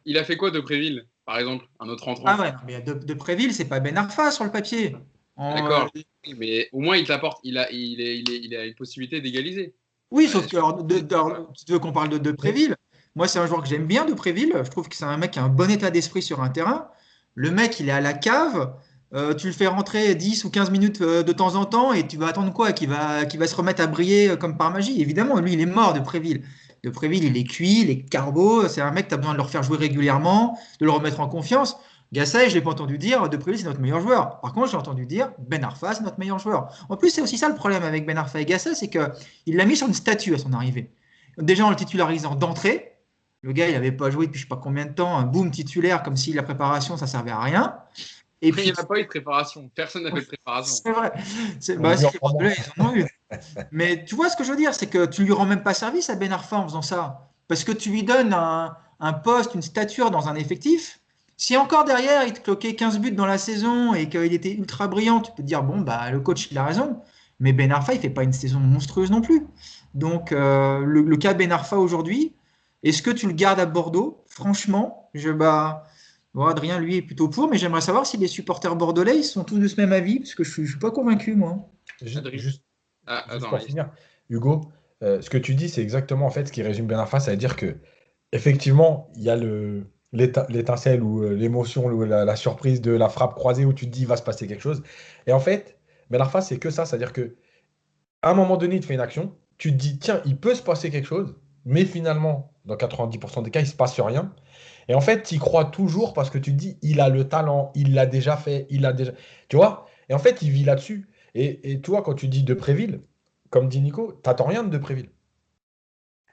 il a fait quoi de Préville, par exemple, un autre ah entrant? ouais, non, mais de Préville, c'est pas Ben Arfa sur le papier. D'accord, mais au moins il t'apporte, il a une possibilité d'égaliser. Oui, sauf Ouais, que alors, tu veux qu'on parle de Mais, Préville. Moi, c'est un joueur que j'aime bien de Préville. Je trouve que c'est un mec qui a un bon état d'esprit sur un terrain. Le mec, il est à la cave. Tu le fais rentrer 10 ou 15 minutes de temps en temps et tu vas attendre quoi? Qu'il va se remettre à briller comme par magie. Évidemment, lui, il est mort de Préville. De Préville, il est cuit, il est carbo. C'est un mec, tu as besoin de le refaire jouer régulièrement, de le remettre en confiance. Gasset, je ne l'ai pas entendu dire, de Préville, c'est notre meilleur joueur. Par contre, j'ai entendu dire, Ben Arfa, c'est notre meilleur joueur. En plus, c'est aussi ça le problème avec Ben Arfa et Gasset, c'est qu'il l'a mis sur une statue à son arrivée. Déjà en le titularisant d'entrée, le gars, il n'avait pas joué depuis je ne sais pas combien de temps, un boom titulaire, comme si la préparation, ça servait à rien. Et il n'y puis, a pas eu de préparation. Personne n'a fait de préparation. c'est vrai. on le dit Si en les formant. Bordelais, ils en ont eu. Mais tu vois ce que je veux dire, c'est que tu lui rends même pas service à Ben Arfa en faisant ça. Parce que tu lui donnes un poste, une stature dans un effectif. Si encore derrière, il te cloquait 15 buts dans la saison et qu'il était ultra brillant, tu peux te dire, bon, bah, le coach, il a raison. Mais Ben Arfa, il fait pas une saison monstrueuse non plus. Donc, le cas Ben Arfa aujourd'hui, est-ce que tu le gardes à Bordeaux? Franchement, bon, Adrien, lui, est plutôt pour, mais j'aimerais savoir si les supporters bordelais, ils sont tous de ce même avis, parce que je suis pas convaincu, moi. Juste, Adrien. juste- Ah, juste attends, pour finir, Hugo, ce que tu dis, c'est exactement en fait ce qui résume Ben Arfa, c'est-à-dire que effectivement, il y a l'étincelle ou l'émotion ou la surprise de la frappe croisée où tu te dis il va se passer quelque chose. Et en fait, Ben Arfa, c'est que ça, c'est-à-dire que à un moment donné, il te fait une action, tu te dis tiens, il peut se passer quelque chose, mais finalement, dans 90% des cas, il se passe rien. Et en fait, tu y crois toujours parce que tu te dis il a le talent, il l'a déjà fait, il a déjà. Tu vois? Et en fait, il vit là-dessus. Et toi, quand tu dis de Préville, comme dit Nico, t'attends rien de Préville.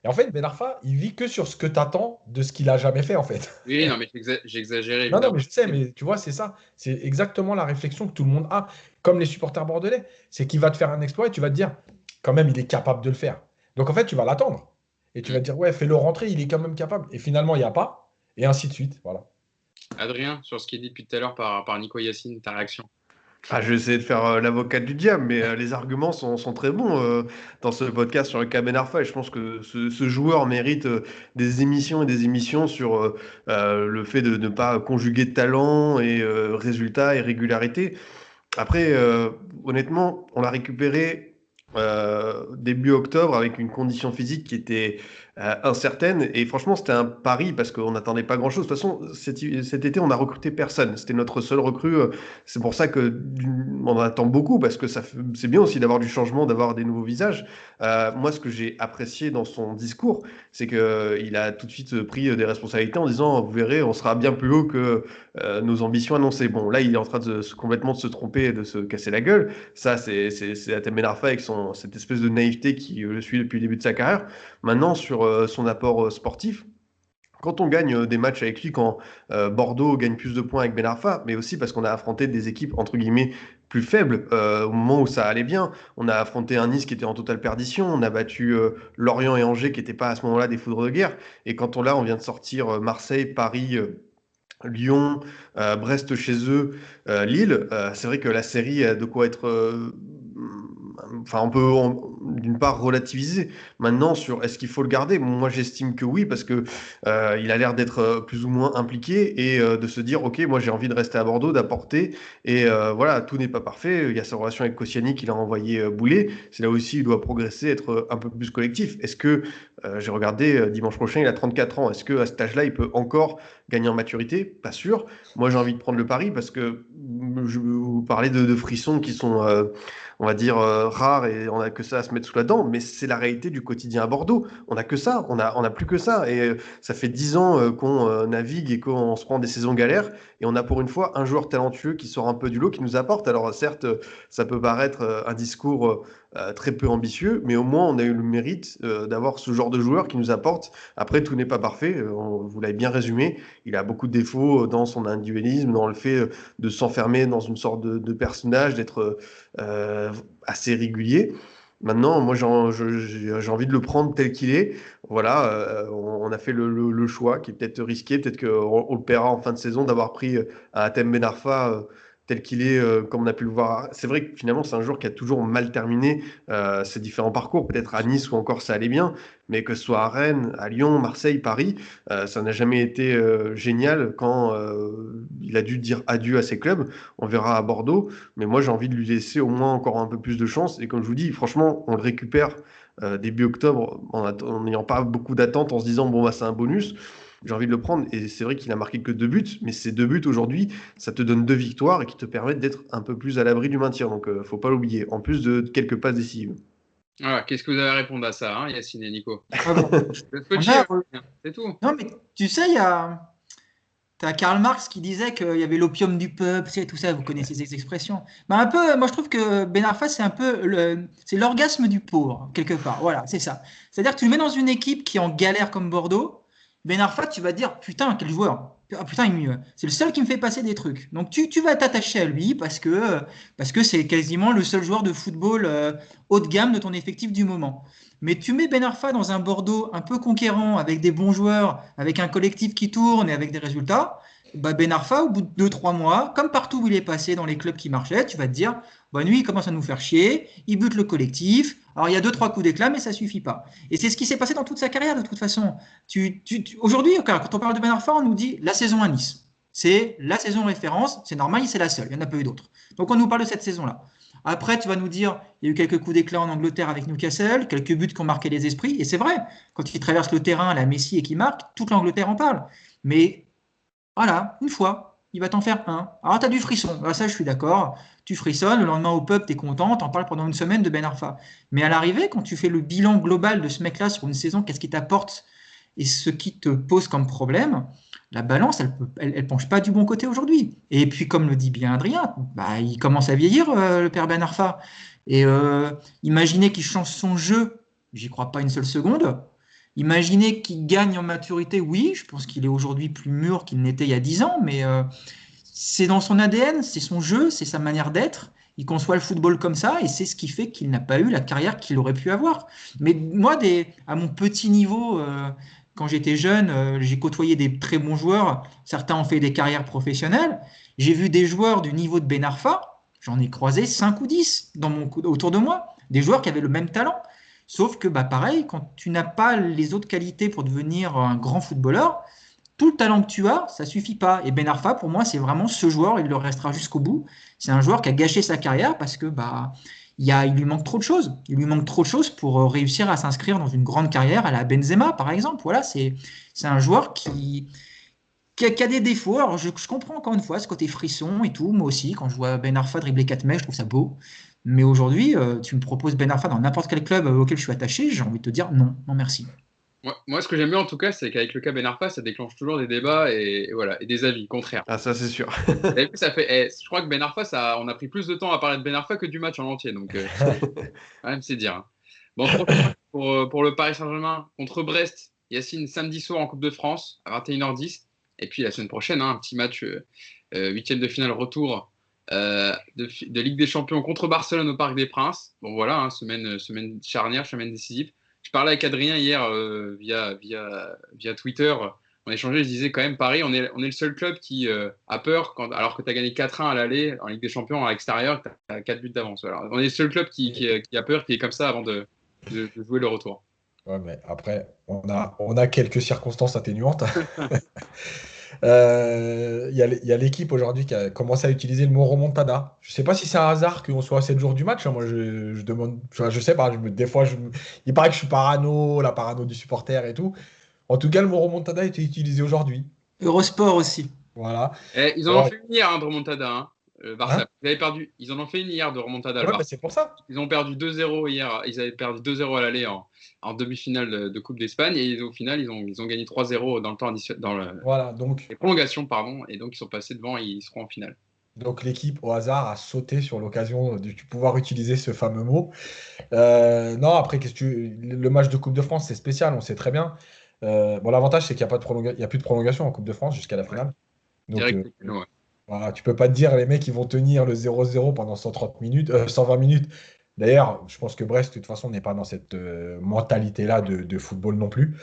Et en fait, Ben Arfa, il vit que sur ce que tu attends de ce qu'il a jamais fait, en fait. Oui, non, mais j'ai exagéré, Non, non, évidemment. mais je sais, mais tu vois, c'est ça. C'est exactement la réflexion que tout le monde a, comme les supporters bordelais. C'est qu'il va te faire un exploit et tu vas te dire, quand même, il est capable de le faire. Donc, en fait, tu vas l'attendre. Et tu vas te dire, ouais, fais-le rentrer, il est quand même capable. Et finalement, il n'y a pas. Et ainsi de suite. Voilà. Adrien, sur ce qui est dit depuis tout à l'heure par Nico Yacine, ta réaction? Ah, je vais essayer de faire l'avocat du diable, mais les arguments sont très bons dans ce podcast sur le cas Ben Arfa. Et je pense que ce joueur mérite des émissions et des émissions sur le fait de ne pas conjuguer talent et résultats et régularité. Après, honnêtement, on l'a récupéré début octobre avec une condition physique qui était incertaine. Et franchement, c'était un pari parce qu'on n'attendait pas grand-chose. De toute façon, cet été, on n'a recruté personne. C'était notre seule recrue. C'est pour ça que on en attend beaucoup parce que c'est bien aussi d'avoir du changement, d'avoir des nouveaux visages. Moi, ce que j'ai apprécié dans son discours, c'est qu'il a tout de suite pris des responsabilités en disant, vous verrez, on sera bien plus haut que nos ambitions annoncées. Bon, là, il est en train complètement de se tromper et de se casser la gueule. Ça, c'est Atem Ben Arfa avec cette espèce de naïveté qui le suit depuis le début de sa carrière. Maintenant, sur son apport sportif, quand on gagne des matchs avec lui, quand Bordeaux gagne plus de points avec Ben Arfa, mais aussi parce qu'on a affronté des équipes entre guillemets plus faibles au moment où ça allait bien. On a affronté un Nice qui était en totale perdition, on a battu Lorient et Angers qui n'étaient pas à ce moment-là des foudres de guerre. Et quand on vient de sortir Marseille, Paris, Lyon, Brest chez eux, Lille, c'est vrai que la série a de quoi être, enfin, on peut d'une part relativiser. Maintenant, sur est-ce qu'il faut le garder? Moi, j'estime que oui, parce que il a l'air d'être plus ou moins impliqué et de se dire, ok, moi j'ai envie de rester à Bordeaux, d'apporter. Et voilà, tout n'est pas parfait. Il y a sa relation avec Koscielny qu'il a envoyé bouler. C'est là aussi il doit progresser, être un peu plus collectif. Est-ce que j'ai regardé dimanche prochain, il a 34 ans. Est-ce que à cet âge-là, il peut encore gagner en maturité? Pas sûr. Moi, j'ai envie de prendre le pari parce que je vous parlais de frissons qui sont, on va dire, rares et on n'a que ça à se mettre sous la dent, mais c'est la réalité du quotidien à Bordeaux. On n'a que ça, on a plus que ça. Et ça fait 10 ans qu'on navigue et qu'on se prend des saisons galères et on a pour une fois un joueur talentueux qui sort un peu du lot, qui nous apporte. Alors certes, ça peut paraître un discours très peu ambitieux, mais au moins on a eu le mérite d'avoir ce genre de joueur qui nous apporte. Après, tout n'est pas parfait, vous l'avez bien résumé, il a beaucoup de défauts dans son individualisme, dans le fait de s'enfermer dans une sorte de personnage, d'être assez régulier. Maintenant, moi, j'ai envie de le prendre tel qu'il est. Voilà, on a fait le choix qui est peut-être risqué, peut-être qu'on le paiera en fin de saison d'avoir pris un Hatem Ben Arfa tel qu'il est, comme on a pu le voir. C'est vrai que finalement, c'est un joueur qui a toujours mal terminé ses différents parcours. Peut-être à Nice ou encore ça allait bien, mais que ce soit à Rennes, à Lyon, Marseille, Paris, ça n'a jamais été génial quand il a dû dire adieu à ses clubs. On verra à Bordeaux, mais moi j'ai envie de lui laisser au moins encore un peu plus de chance. Et comme je vous dis, franchement, on le récupère début octobre en n'ayant pas beaucoup d'attentes, en se disant bon bah c'est un bonus. J'ai envie de le prendre et c'est vrai qu'il a marqué que 2 buts, mais ces 2 buts aujourd'hui, ça te donne 2 victoires et qui te permettent d'être un peu plus à l'abri du maintien. Donc faut pas l'oublier. En plus de quelques passes décisives. Voilà, qu'est-ce que vous avez à répondre à ça, hein, Yacine et Nico? Ah bon. Vous êtes coachés, c'est tout. Non, mais tu sais, t'as Karl Marx qui disait qu'il y avait l'opium du peuple, c'est tout ça, vous connaissez ces expressions. Ben un peu, moi je trouve que Ben Arfa, c'est un peu c'est l'orgasme du pauvre, quelque part. Voilà, c'est ça. C'est-à-dire que tu le mets dans une équipe qui est en galère comme Bordeaux, Ben Arfa, tu vas dire, putain, quel joueur. Ah, putain, c'est le seul qui me fait passer des trucs. Donc tu vas t'attacher à lui parce que c'est quasiment le seul joueur de football haut de gamme de ton effectif du moment. Mais tu mets Ben Arfa dans un Bordeaux un peu conquérant, avec des bons joueurs, avec un collectif qui tourne et avec des résultats, bah Ben Arfa, au bout de 2-3 mois, comme partout où il est passé dans les clubs qui marchaient, tu vas te dire, bah lui, il commence à nous faire chier, il bute le collectif, alors il y a 2-3 coups d'éclat, mais ça suffit pas. Et c'est ce qui s'est passé dans toute sa carrière, de toute façon. Aujourd'hui, quand on parle de Ben Arfa, on nous dit la saison à Nice. C'est la saison référence, c'est normal, c'est la seule, il n'y en a pas eu d'autres. Donc on nous parle de cette saison-là. Après, tu vas nous dire, il y a eu quelques coups d'éclat en Angleterre avec Newcastle, quelques buts qui ont marqué les esprits, et c'est vrai, quand il traverse le terrain, la Messi et qui marque, toute l'Angleterre en parle. Mais voilà, une fois, il va t'en faire un. Alors, tu as du frisson, ah, ça je suis d'accord, tu frissonnes, le lendemain au pub, tu es content, t'en parles pendant une semaine de Ben Arfa. Mais à l'arrivée, quand tu fais le bilan global de ce mec-là sur une saison, qu'est-ce qu'il t'apporte et ce qui te pose comme problème, la balance, elle penche pas du bon côté aujourd'hui. Et puis, comme le dit bien Adrien, bah, il commence à vieillir, le père Ben Arfa. Et imaginez qu'il change son jeu, j'y crois pas une seule seconde. Imaginer qu'il gagne en maturité, oui, je pense qu'il est aujourd'hui plus mûr qu'il n'était il y a 10 ans, mais c'est dans son ADN, c'est son jeu, c'est sa manière d'être. Il conçoit le football comme ça et c'est ce qui fait qu'il n'a pas eu la carrière qu'il aurait pu avoir. Mais moi, à mon petit niveau, quand j'étais jeune, j'ai côtoyé des très bons joueurs. Certains ont fait des carrières professionnelles. J'ai vu des joueurs du niveau de Ben Arfa, j'en ai croisé 5 ou 10 autour de moi, des joueurs qui avaient le même talent. Sauf que, bah, pareil, quand tu n'as pas les autres qualités pour devenir un grand footballeur, tout le talent que tu as, ça suffit pas. Et Ben Arfa, pour moi, c'est vraiment ce joueur, il le restera jusqu'au bout. C'est un joueur qui a gâché sa carrière parce que il lui manque trop de choses. Il lui manque trop de choses pour réussir à s'inscrire dans une grande carrière à la Benzema, par exemple. Voilà, c'est un joueur qui a des défauts. Alors, je comprends encore une fois ce côté frisson et tout. Moi aussi, quand je vois Ben Arfa dribbler 4 mecs, je trouve ça beau. Mais aujourd'hui, tu me proposes Ben Arfa dans n'importe quel club auquel je suis attaché, j'ai envie de te dire non, non merci. Moi, ce que j'aime bien en tout cas, c'est qu'avec le cas Ben Arfa, ça déclenche toujours des débats et voilà, et des avis contraires. Ah, ça, c'est sûr. Et puis, je crois que Ben Arfa, on a pris plus de temps à parler de Ben Arfa que du match en entier. Donc, quand même, c'est dire. Hein. Bon, pour le Paris Saint-Germain contre Brest, Yacine, samedi soir en Coupe de France à 21h10. Et puis la semaine prochaine, un petit match huitième de finale retour de Ligue des Champions contre Barcelone au Parc des Princes. Bon voilà, semaine charnière, semaine décisive. Je parlais avec Adrien hier via Twitter. On échangeait, je disais quand même Paris, on est le seul club qui a peur alors que tu as gagné 4-1 à l'aller en Ligue des Champions à l'extérieur, tu as 4 buts d'avance. Alors, on est le seul club qui a peur, qui est comme ça avant de jouer le retour. Ouais, mais après, on a quelques circonstances atténuantes. Il y a l'équipe aujourd'hui qui a commencé à utiliser le mot remontada. Je ne sais pas si c'est un hasard qu'on soit à 7 jours du match. Hein. Moi, je demande, je sais pas. Des fois, il paraît que je suis parano, la parano du supporter et tout. En tout cas, le mot remontada a été utilisé aujourd'hui. Eurosport aussi. Voilà. Ils en ont fait une hier de remontada. Hein. Barça. Hein Ils en ont fait une hier de remontada. Ouais, c'est pour ça. Ils ont perdu 2-0 hier. Ils avaient perdu 2-0 à l'aller en demi-finale de Coupe d'Espagne. Et au final, ils ont gagné 3-0 dans le temps Voilà, donc, les prolongations. Pardon, et donc, ils sont passés devant et ils seront en finale. Donc l'équipe, au hasard, a sauté sur l'occasion de pouvoir utiliser ce fameux mot. Non, après, le match de Coupe de France, c'est spécial, on sait très bien. Bon, l'avantage, c'est qu'il n'y a plus de prolongation en Coupe de France jusqu'à la finale. Donc, voilà, tu peux pas te dire les mecs ils vont tenir le 0-0 pendant 130 minutes, 120 minutes. D'ailleurs, je pense que Brest, de toute façon, n'est pas dans cette mentalité-là de football non plus.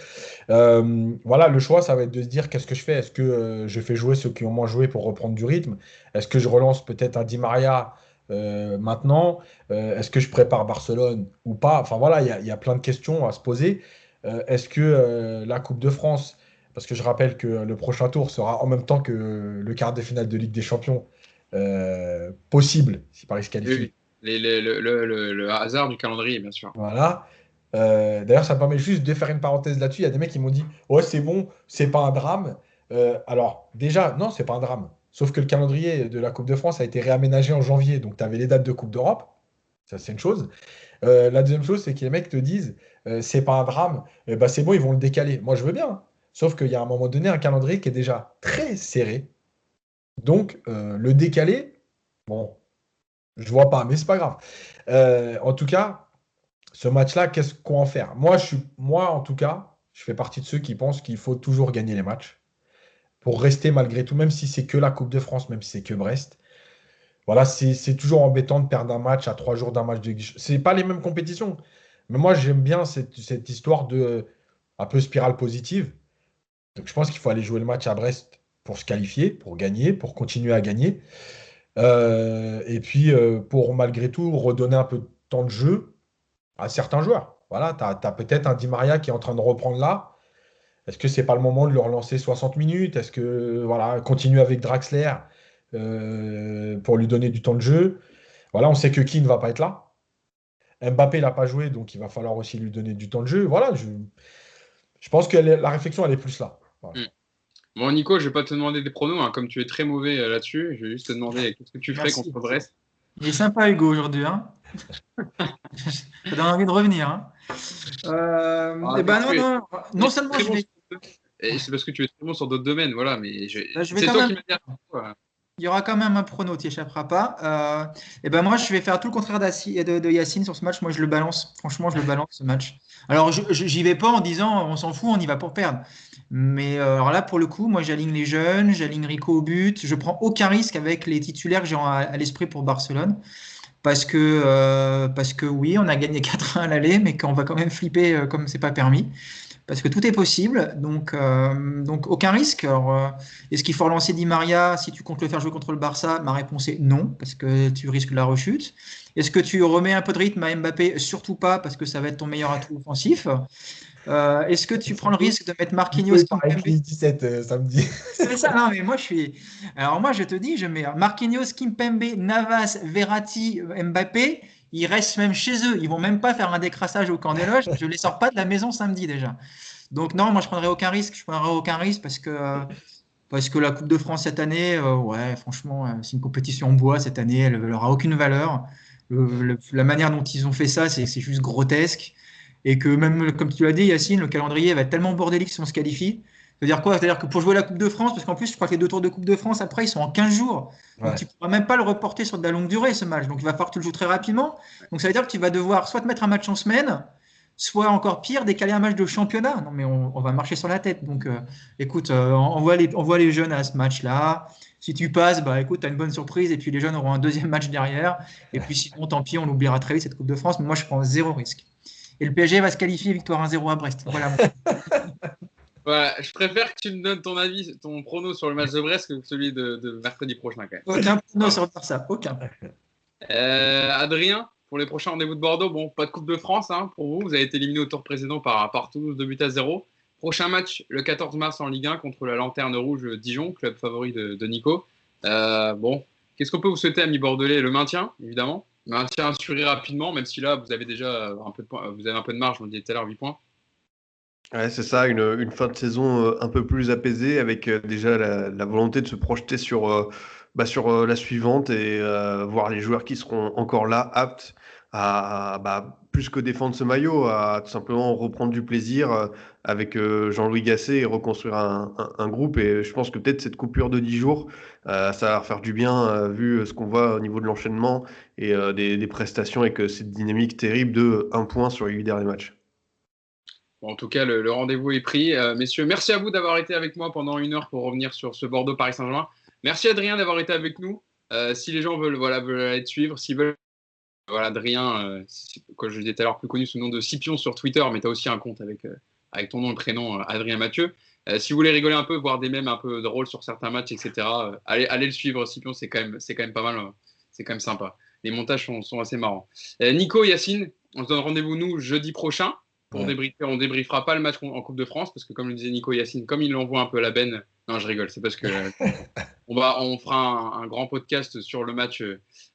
Voilà, le choix, ça va être de se dire qu'est-ce que je fais? Est-ce que je fais jouer ceux qui ont moins joué pour reprendre du rythme? Est-ce que je relance peut-être un Di Maria maintenant? Est-ce que je prépare Barcelone ou pas? Enfin voilà, il y a plein de questions à se poser. Est-ce que la Coupe de France, parce que je rappelle que le prochain tour sera en même temps que le quart de finale de Ligue des Champions, possible si Paris se qualifie. Oui. Le hasard du calendrier, bien sûr. Voilà. D'ailleurs, ça me permet juste de faire une parenthèse là-dessus. Il y a des mecs qui m'ont dit ouais, c'est bon, c'est pas un drame. Alors, déjà, non, c'est pas un drame. Sauf que le calendrier de la Coupe de France a été réaménagé en janvier. Donc, tu avais les dates de Coupe d'Europe. Ça, c'est une chose. La deuxième chose, c'est que les mecs te disent c'est pas un drame. Bah, c'est bon, ils vont le décaler. Moi, je veux bien. Hein. Sauf qu'il y a à un moment donné un calendrier qui est déjà très serré. Donc, le décaler, bon, je vois pas, mais c'est pas grave. En tout cas, ce match-là, qu'est-ce qu'on va en faire? Moi, en tout cas, je fais partie de ceux qui pensent qu'il faut toujours gagner les matchs pour rester malgré tout, même si c'est que la Coupe de France, même si c'est que Brest. Voilà, c'est toujours embêtant de perdre un match à 3 jours d'un match de Ligue. C'est pas les mêmes compétitions. Mais moi, j'aime bien cette histoire de un peu spirale positive. Donc, je pense qu'il faut aller jouer le match à Brest pour se qualifier, pour gagner, pour continuer à gagner. Et puis, pour malgré tout redonner un peu de temps de jeu à certains joueurs. Voilà, tu as peut-être un Di Maria qui est en train de reprendre là. Est-ce que c'est pas le moment de le relancer 60 minutes? Est-ce que voilà, continuer avec Draxler pour lui donner du temps de jeu? Voilà, on sait que qui ne va pas être là. Mbappé n'a pas joué, donc il va falloir aussi lui donner du temps de jeu. Voilà, je pense que la réflexion, elle est plus là. Voilà. Bon, Nico, je ne vais pas te demander des pronos, hein, comme tu es très mauvais là-dessus. Je vais juste te demander qu'est-ce que tu ferais contre Brest. Il est sympa, Hugo, aujourd'hui. Hein. Ça donne envie de revenir. Hein. Non seulement je vais... Et c'est parce que tu es très bon sur d'autres domaines, voilà, mais je vais c'est quand toi même... qui m'as dit. Il y aura quand même un prono, tu n'y échapperas pas. Et ben moi, je vais faire tout le contraire de Yacine sur ce match. Moi, je le balance. Franchement, je le balance ce match. Alors, j'y vais pas en disant on s'en fout, on y va pour perdre. Mais alors là, pour le coup, moi, j'aligne les jeunes, j'aligne Rico au but. Je prends aucun risque avec les titulaires que j'ai à l'esprit pour Barcelone. Parce que oui, on a gagné 4-1 à l'aller, mais qu'on va quand même flipper comme c'est pas permis. Parce que tout est possible, donc aucun risque. Alors, est-ce qu'il faut relancer Di Maria si tu comptes le faire jouer contre le Barça? Ma réponse est non, parce que tu risques la rechute. Est-ce que tu remets un peu de rythme à Mbappé? Surtout pas, parce que ça va être ton meilleur atout offensif. Est-ce que tu prends le risque de mettre Marquinhos Oui, Kimpembe? pareil, 17 samedi. C'est ça, non, mais moi je suis. Alors moi je te dis, je mets Marquinhos, Kimpembe, Navas, Verratti, Mbappé. Ils restent même chez eux. Ils vont même pas faire un décrassage au camp des loges. Je les sors pas de la maison samedi déjà. Donc non, moi je prendrais aucun risque. Je prendrais aucun risque parce que la Coupe de France cette année, ouais, franchement, c'est une compétition en bois cette année. Elle n'aura aucune valeur. La manière dont ils ont fait ça, c'est juste grotesque. Et que même, comme tu l'as dit, Yacine, le calendrier va être tellement bordélique si on se qualifie. C'est-à-dire quoi? C'est-à-dire que pour jouer la Coupe de France, parce qu'en plus, je crois que les 2 tours de Coupe de France, après, ils sont en 15 jours. Donc, tu Ouais. ne pourras même pas le reporter sur de la longue durée, ce match. Donc, il va falloir que tu le joues très rapidement. Donc, ça veut dire que tu vas devoir soit te mettre un match en semaine, soit encore pire, décaler un match de championnat. Non, mais on va marcher sur la tête. Donc, écoute, envoie les jeunes à ce match-là. Si tu passes, bah écoute, tu as une bonne surprise. Et puis, les jeunes auront un deuxième match derrière. Et puis, sinon, tant pis, on oubliera très vite cette Coupe de France. Mais moi, je prends zéro risque. Et le PSG va se qualifier victoire 1-0 à Brest. Voilà. Voilà, je préfère que tu me donnes ton avis, ton prono sur le match de Brest que celui de mercredi prochain quand même. Aucun prono sur ça. Aucun. Adrien, pour les prochains rendez-vous de Bordeaux, bon, pas de Coupe de France hein, pour vous. Vous avez été éliminé au tour précédent par Toulouse 2-0. Prochain match le 14 mars en Ligue 1 contre la Lanterne Rouge Dijon, club favori de Nico. Bon, qu'est-ce qu'on peut vous souhaiter, amis bordelais? Le maintien, évidemment. Le maintien assuré rapidement, même si là, vous avez déjà un peu de points, vous avez un peu de marge, on le disait tout à l'heure, 8 points. Ouais, c'est ça, une fin de saison un peu plus apaisée avec déjà la volonté de se projeter sur la suivante et voir les joueurs qui seront encore là, aptes à plus que défendre ce maillot, à tout simplement reprendre du plaisir avec Jean-Louis Gasset et reconstruire un groupe. Et je pense que peut-être cette coupure de 10 jours, ça va leur faire du bien vu ce qu'on voit au niveau de l'enchaînement et des prestations et que cette dynamique terrible de 1 point sur les 8 derniers matchs. Bon, en tout cas, le rendez-vous est pris. Messieurs, merci à vous d'avoir été avec moi pendant 1 heure pour revenir sur ce Bordeaux-Paris Saint-Germain. Merci Adrien d'avoir été avec nous. Si les gens veulent aller te suivre, s'ils veulent, voilà, Adrien, comme je disais tout à l'heure, plus connu sous le nom de Scipion sur Twitter, mais tu as aussi un compte avec ton nom et prénom, Adrien Mathieu. Si vous voulez rigoler un peu, voir des mèmes un peu drôles sur certains matchs, etc., allez le suivre, Scipion, c'est quand même pas mal, c'est quand même sympa. Les montages sont assez marrants. Nico, Yacine, on se donne rendez-vous, nous, jeudi prochain. Pour débriefer, on débriefera pas le match en Coupe de France parce que comme le disait Nico Yacine, comme il l'envoie un peu à la benne, non je rigole, c'est parce que on fera un grand podcast sur le match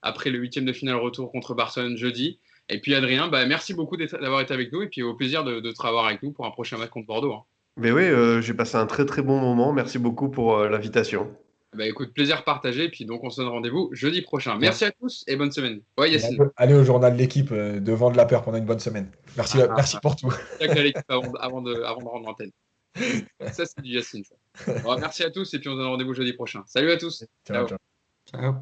après le 8e de finale retour contre Barcelone jeudi. Et puis Adrien, merci beaucoup d'avoir été avec nous et puis au plaisir de te revoir avec nous pour un prochain match contre Bordeaux. Hein. Mais oui, j'ai passé un très très bon moment. Merci beaucoup pour l'invitation. Écoute, plaisir partagé, puis donc on se donne rendez-vous jeudi prochain. Merci à tous et bonne semaine. Ouais, Yacine. Allez au journal de l'équipe de vendre la peur pendant une bonne semaine. Merci pour tout. C'est à l'équipe avant de rendre l'antenne. Ça, c'est du Yacine. Ça. Bon, merci à tous et puis on se donne rendez-vous jeudi prochain. Salut à tous. Ciao. Ciao.